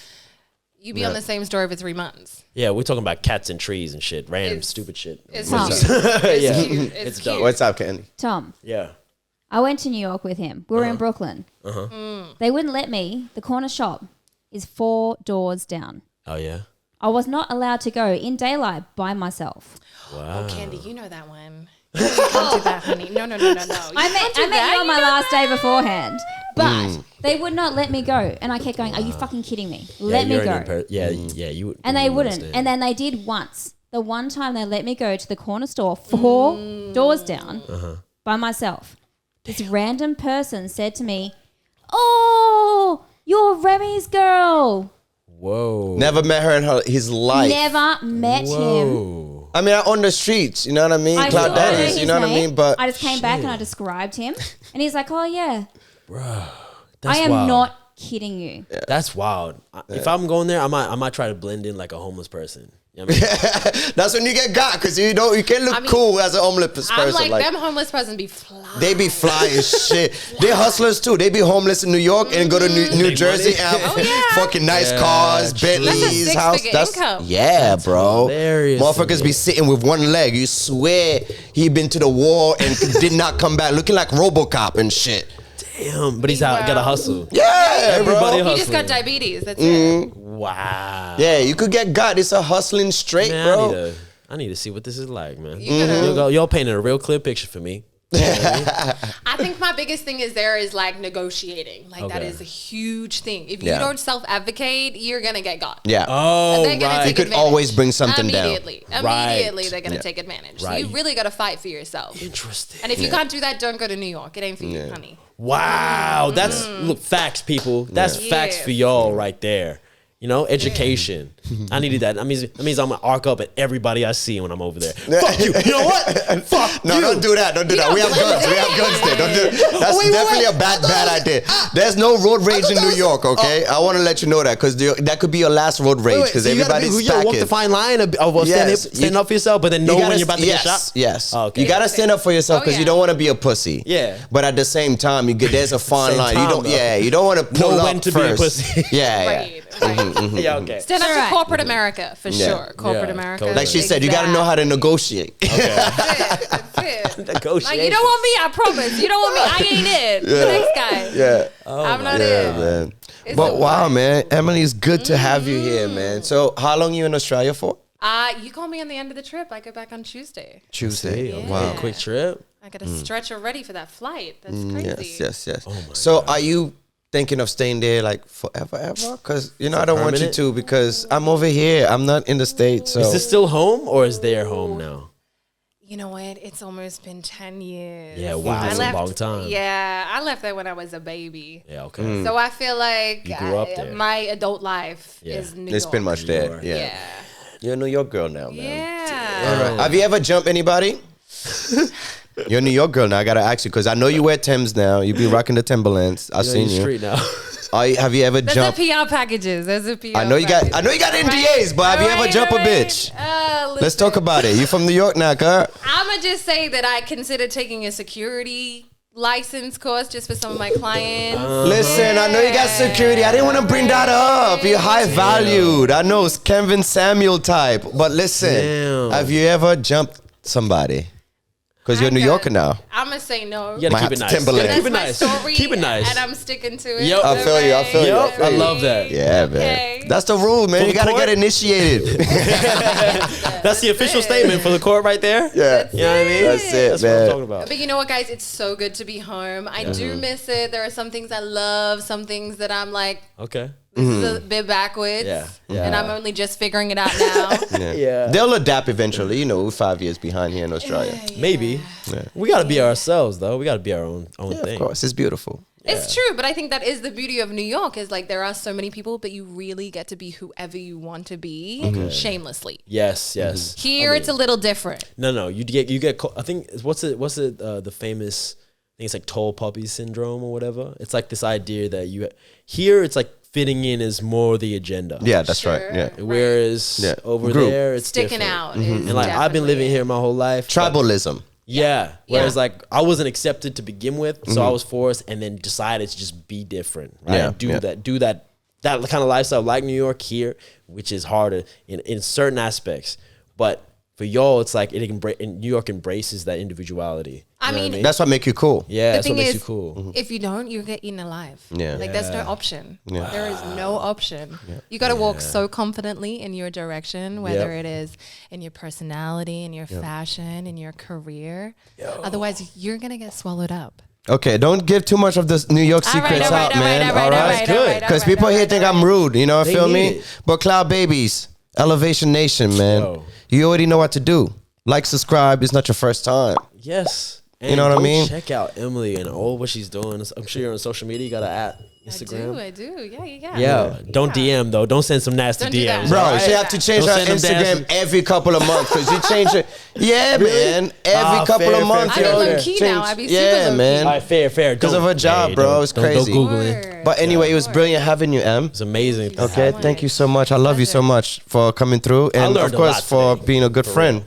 Speaker 2: you be on the same story for 3 months.
Speaker 1: Yeah, we're talking about cats and trees and shit, random
Speaker 2: It's-
Speaker 1: stupid shit.
Speaker 2: It's
Speaker 4: Tom.
Speaker 2: cute. It's cute. It's
Speaker 1: dope.
Speaker 2: cute.
Speaker 3: What's up, Candy?
Speaker 4: Tom,
Speaker 1: Yeah.
Speaker 4: I went to New York with him. We were in Brooklyn. They wouldn't let me. The corner shop is 4 doors down.
Speaker 1: Oh yeah.
Speaker 4: I was not allowed to go in daylight by myself.
Speaker 2: Oh, Candy, you know that one. You can't do that, honey. No.
Speaker 4: I met you on my last day beforehand, but they would not let me go. And I kept going, are you fucking kidding me? Let me go.
Speaker 1: Yeah, you would.
Speaker 4: And they wouldn't. And then they did once. The one time they let me go to the corner store 4 doors down by myself. This random person said to me, oh, you're Remy's girl.
Speaker 1: Whoa.
Speaker 3: Never met her in his life.
Speaker 4: Never met him.
Speaker 1: Whoa.
Speaker 3: I mean, on the streets, you know what I mean?
Speaker 4: I
Speaker 3: Cloud
Speaker 4: still
Speaker 3: Daddies,
Speaker 4: know
Speaker 3: you
Speaker 4: his
Speaker 3: know what I
Speaker 4: name.
Speaker 3: mean? But
Speaker 4: I just came back and I described him. And he's like, oh, yeah.
Speaker 1: That's
Speaker 4: I am
Speaker 1: wild.
Speaker 4: not kidding you.
Speaker 1: That's wild. If I'm going there, I might try to blend in like a homeless person. You know what I mean?
Speaker 3: That's when you get got, because you can't look cool as a homeless person.
Speaker 2: I'm like, them homeless person be fly.
Speaker 3: They be fly as shit. They hustlers too. They be homeless in New York and go to New Jersey and have fucking nice cars, Bentleys, house.
Speaker 2: Income.
Speaker 3: Yeah, bro.
Speaker 1: Hilarious.
Speaker 3: Motherfuckers be sitting with one leg. You swear he been to the war and did not come back, looking like RoboCop and shit.
Speaker 1: Damn, but he's out, gotta hustle.
Speaker 3: Yeah,
Speaker 1: Everybody
Speaker 3: bro.
Speaker 2: He just got diabetes. That's it.
Speaker 1: Wow.
Speaker 3: Yeah, you could get got. It's a hustling straight,
Speaker 1: Man,
Speaker 3: bro.
Speaker 1: I need to see what this is like, man.
Speaker 2: You
Speaker 1: Y'all painted a real clear picture for me.
Speaker 2: I think my biggest thing is like negotiating. Like that
Speaker 1: Okay.
Speaker 2: is a huge thing. If you don't self-advocate, you're gonna get got.
Speaker 3: Yeah.
Speaker 1: Oh,
Speaker 2: They're gonna
Speaker 1: right.
Speaker 2: take
Speaker 3: You could
Speaker 2: advantage.
Speaker 3: always bring something down.
Speaker 2: Immediately,
Speaker 1: Right.
Speaker 2: they're gonna take advantage. So
Speaker 1: Right.
Speaker 2: you really gotta fight for yourself.
Speaker 1: Interesting.
Speaker 2: And if you can't do that, don't go to New York. It ain't for you, honey.
Speaker 1: Wow, that's look facts, people. That's facts for y'all right there. You know, education. I needed that. That means I'm gonna arc up at everybody I see when I'm over there. Fuck you. You know what? Fuck
Speaker 3: No,
Speaker 1: you.
Speaker 3: don't do that. Don't do that. We have guns. We have guns there. Don't do that. That's definitely a bad idea. There's no road rage in New York, okay? I want to let you know that, because that could be your last road rage, because everybody's
Speaker 1: you gotta walk the
Speaker 3: packing.
Speaker 1: fine line of stand up for yourself, but then know when you're about to get shot.
Speaker 3: Yes.
Speaker 1: Oh, okay.
Speaker 3: You gotta stand up for yourself, because you don't want to be a pussy.
Speaker 1: Yeah.
Speaker 3: But at the same time, there's a fine
Speaker 1: Same
Speaker 3: line.
Speaker 1: time,
Speaker 3: You don't.
Speaker 1: though.
Speaker 3: Yeah. You don't want to pull
Speaker 1: Know
Speaker 3: up
Speaker 1: when to
Speaker 3: first.
Speaker 1: be a pussy.
Speaker 3: Yeah.
Speaker 2: Right. Right.
Speaker 1: Yeah, okay.
Speaker 2: Stand up
Speaker 4: Alright.
Speaker 2: to corporate America for
Speaker 3: Yeah.
Speaker 2: sure. Corporate
Speaker 1: Yeah,
Speaker 2: America.
Speaker 1: totally.
Speaker 3: Like she said, you gotta know how to negotiate.
Speaker 2: That's it.
Speaker 1: Negotiation.
Speaker 2: Like, you don't want me, I promise. You don't want me, I ain't it. The next guy.
Speaker 3: Yeah.
Speaker 2: I'm not
Speaker 3: Yeah,
Speaker 2: it.
Speaker 3: man.
Speaker 2: It's
Speaker 3: But
Speaker 2: a
Speaker 3: wow, man, Emily, it's good to have you here, man. So, how long you in Australia for?
Speaker 2: You call me on the end of the trip. I go back on Tuesday.
Speaker 3: Tuesday.
Speaker 2: Yeah.
Speaker 3: Wow.
Speaker 1: Quick trip.
Speaker 2: I got to stretch already for that flight. That's crazy.
Speaker 3: Yes.
Speaker 1: Oh
Speaker 3: So, are you thinking of staying there like forever, ever? Because I don't want you
Speaker 1: permanent?
Speaker 3: to, because I'm over here. I'm not in the States. So
Speaker 1: Is this still home or is their home now?
Speaker 2: You know what? It's almost been 10 years.
Speaker 1: Yeah, wow, that's a long time.
Speaker 2: Yeah, I left there when I was a baby.
Speaker 1: Yeah, okay.
Speaker 2: So I feel like
Speaker 1: You grew up there.
Speaker 2: my adult life
Speaker 1: Yeah.
Speaker 2: is New
Speaker 3: it's
Speaker 2: York.
Speaker 3: been much there.
Speaker 1: York.
Speaker 3: Yeah.
Speaker 2: Yeah.
Speaker 3: You're a New York girl now, man.
Speaker 2: Yeah.
Speaker 3: All right. Have you ever jumped anybody? You're a New York girl now. I gotta ask you, because I know you wear Timbs now. You be rocking the Timberlands. I've
Speaker 1: You're
Speaker 3: seen
Speaker 1: in the
Speaker 3: you.
Speaker 1: street now.
Speaker 3: Have you ever
Speaker 2: There's
Speaker 3: jumped?
Speaker 2: a PR packages. There's a PR
Speaker 3: I know you got NDAs, but have you ever jumped a bitch? Let's talk about it. You from New York now, girl?
Speaker 2: I'm going to just say that I consider taking a security license course just for some of my clients.
Speaker 3: Listen, I know you got security. I didn't want to bring that up. You're high valued. I know it's Kevin Samuel type. But listen,
Speaker 1: Damn.
Speaker 3: have you ever jumped somebody? Because you're a New Yorker now.
Speaker 2: I'm going to say no.
Speaker 1: You gotta
Speaker 3: Might
Speaker 1: keep
Speaker 3: have
Speaker 1: it
Speaker 3: to
Speaker 1: nice.
Speaker 3: Timberland.
Speaker 1: Keep it
Speaker 2: That's my
Speaker 1: nice.
Speaker 2: story.
Speaker 1: Keep it nice.
Speaker 2: And I'm sticking to it.
Speaker 1: Yep.
Speaker 3: I feel you. I feel you.
Speaker 1: Yep. I love that.
Speaker 3: Yeah, man.
Speaker 2: Okay.
Speaker 3: That's the rule, man.
Speaker 1: For
Speaker 3: You
Speaker 1: the
Speaker 3: got to
Speaker 1: court?
Speaker 3: get initiated.
Speaker 1: That's the official
Speaker 2: it.
Speaker 1: statement for the court right there.
Speaker 3: Yeah.
Speaker 1: You know what I mean?
Speaker 3: That's it,
Speaker 1: That's what
Speaker 3: man.
Speaker 1: I'm talking about.
Speaker 2: But you know what, guys? It's so good to be home. I do miss it. There are some things I love, some things that I'm like,
Speaker 1: Okay.
Speaker 2: this is a bit backwards.
Speaker 1: Yeah, yeah.
Speaker 2: And I'm only just figuring it out now.
Speaker 1: Yeah.
Speaker 3: They'll adapt eventually. You know, we're 5 years behind here in Australia.
Speaker 1: Maybe. We gotta be ourselves though. We gotta be our own thing.
Speaker 3: Of course, it's beautiful.
Speaker 2: It's true, but I think that is the beauty of New York is like there are so many people, but you really get to be whoever you want to be shamelessly.
Speaker 1: Yes, yes.
Speaker 2: Here, it's a little different.
Speaker 1: No. You get. I think what's it? The famous? I think it's like tall puppy syndrome or whatever. It's like this idea that here it's like fitting in is more the agenda.
Speaker 3: Yeah, that's
Speaker 2: Sure.
Speaker 3: right. Yeah.
Speaker 1: Whereas over
Speaker 3: Group.
Speaker 1: there it's
Speaker 2: Sticking
Speaker 1: different.
Speaker 2: out.
Speaker 1: And like I've been living here my whole life. but-
Speaker 3: Tribalism.
Speaker 1: Yeah. Whereas
Speaker 2: Yeah.
Speaker 1: like I wasn't accepted to begin with, so I was forced and then decided to just be different. Right.
Speaker 3: Yeah,
Speaker 1: And do
Speaker 3: yeah.
Speaker 1: that kind of lifestyle like New York here, which is harder in certain aspects. But for y'all, it's like New York embraces that individuality.
Speaker 2: I
Speaker 1: You know what
Speaker 2: mean,
Speaker 3: That's what make you cool.
Speaker 1: yeah,
Speaker 2: the
Speaker 1: that's what
Speaker 2: thing
Speaker 1: makes
Speaker 2: is,
Speaker 1: you cool.
Speaker 2: if you don't, you get eaten alive.
Speaker 3: Yeah.
Speaker 2: Like there's no option. There is no option. You got to walk so confidently in your direction, whether
Speaker 1: Yep.
Speaker 2: it is in your personality, in your fashion, in your career. Otherwise, you're gonna get swallowed up.
Speaker 3: Okay, don't give too much of the New York
Speaker 2: All right,
Speaker 3: secrets
Speaker 2: all right,
Speaker 3: out,
Speaker 2: all right,
Speaker 3: man.
Speaker 2: all right, all right, all right,
Speaker 3: Because
Speaker 2: all
Speaker 3: people
Speaker 2: right,
Speaker 3: here
Speaker 2: all
Speaker 3: think
Speaker 2: right.
Speaker 3: I'm rude. You know,
Speaker 1: They
Speaker 3: feel
Speaker 1: need
Speaker 3: me?
Speaker 1: it.
Speaker 3: But Cloud Babies, Elevation Nation, man.
Speaker 1: Yo.
Speaker 3: You already know what to do. Like, subscribe. It's not your first time.
Speaker 1: Yes. And
Speaker 3: You know what I
Speaker 1: go
Speaker 3: mean?
Speaker 1: Check out Emily and all what she's doing. I'm sure you're on social media. You got to Instagram?
Speaker 2: I do. Yeah.
Speaker 1: Yeah. Don't DM though. Don't send some nasty
Speaker 2: Don't do that.
Speaker 1: DMs.
Speaker 3: Bro,
Speaker 1: alright?
Speaker 3: she have to change
Speaker 1: Don't
Speaker 3: her
Speaker 1: send them
Speaker 3: Instagram every couple of months because you change it. Yeah, man. Every couple
Speaker 1: fair,
Speaker 3: of months,
Speaker 2: I be
Speaker 3: yo.
Speaker 2: low key now. I be super low key.
Speaker 3: man.
Speaker 1: All right, fair.
Speaker 3: Because of
Speaker 1: Don't-
Speaker 3: her job,
Speaker 1: hey,
Speaker 3: bro.
Speaker 1: don't-
Speaker 3: It's
Speaker 1: don't
Speaker 3: crazy.
Speaker 1: Google it.
Speaker 2: Word.
Speaker 3: But anyway, it was brilliant having you, Em.
Speaker 1: It's amazing.
Speaker 3: Okay, thank you so much. I love you so much for coming through, and
Speaker 1: learned
Speaker 3: of
Speaker 1: a
Speaker 3: course
Speaker 1: lot
Speaker 3: for
Speaker 1: today,
Speaker 3: being a good
Speaker 1: for
Speaker 3: friend.
Speaker 1: real.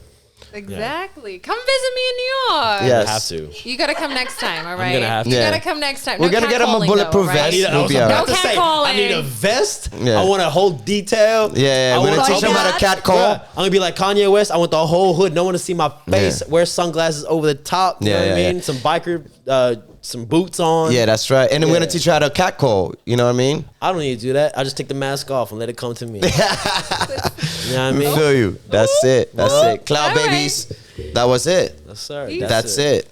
Speaker 2: Exactly. Come visit me in New York.
Speaker 3: Yes.
Speaker 1: I have to.
Speaker 2: You gotta come next time, all right?
Speaker 1: gonna have to.
Speaker 2: You
Speaker 3: Yeah.
Speaker 2: gotta come next time.
Speaker 3: We're
Speaker 2: No
Speaker 3: gonna get him a
Speaker 2: catcalling,
Speaker 3: bulletproof
Speaker 2: though, all right?
Speaker 3: vest.
Speaker 1: I
Speaker 3: We'll
Speaker 1: was
Speaker 3: be
Speaker 1: about
Speaker 3: alright.
Speaker 1: to
Speaker 2: No
Speaker 1: say,
Speaker 2: catcalling.
Speaker 1: I need a vest.
Speaker 3: Yeah.
Speaker 1: I want a whole detail.
Speaker 3: Yeah,
Speaker 1: I
Speaker 3: we're gonna
Speaker 1: want
Speaker 3: teach
Speaker 1: a
Speaker 3: him
Speaker 1: whole-
Speaker 3: how to cat call.
Speaker 1: Yeah, I'm gonna be like Kanye West. I want the whole hood. No one to see my face.
Speaker 3: Yeah.
Speaker 1: Wear sunglasses over the top. You know what I mean? Some biker, some boots on.
Speaker 3: Yeah, that's right. And then we're gonna
Speaker 1: Yeah.
Speaker 3: teach you how to cat call. You know what I mean?
Speaker 1: I don't need to do that. I just take the mask off and let it come to me. You know what I
Speaker 3: We
Speaker 1: mean?
Speaker 3: feel you. That's it. That's
Speaker 1: Well,
Speaker 3: it. Cloud
Speaker 2: all right.
Speaker 3: babies. That was it.
Speaker 1: Yes, sir.
Speaker 3: That's it.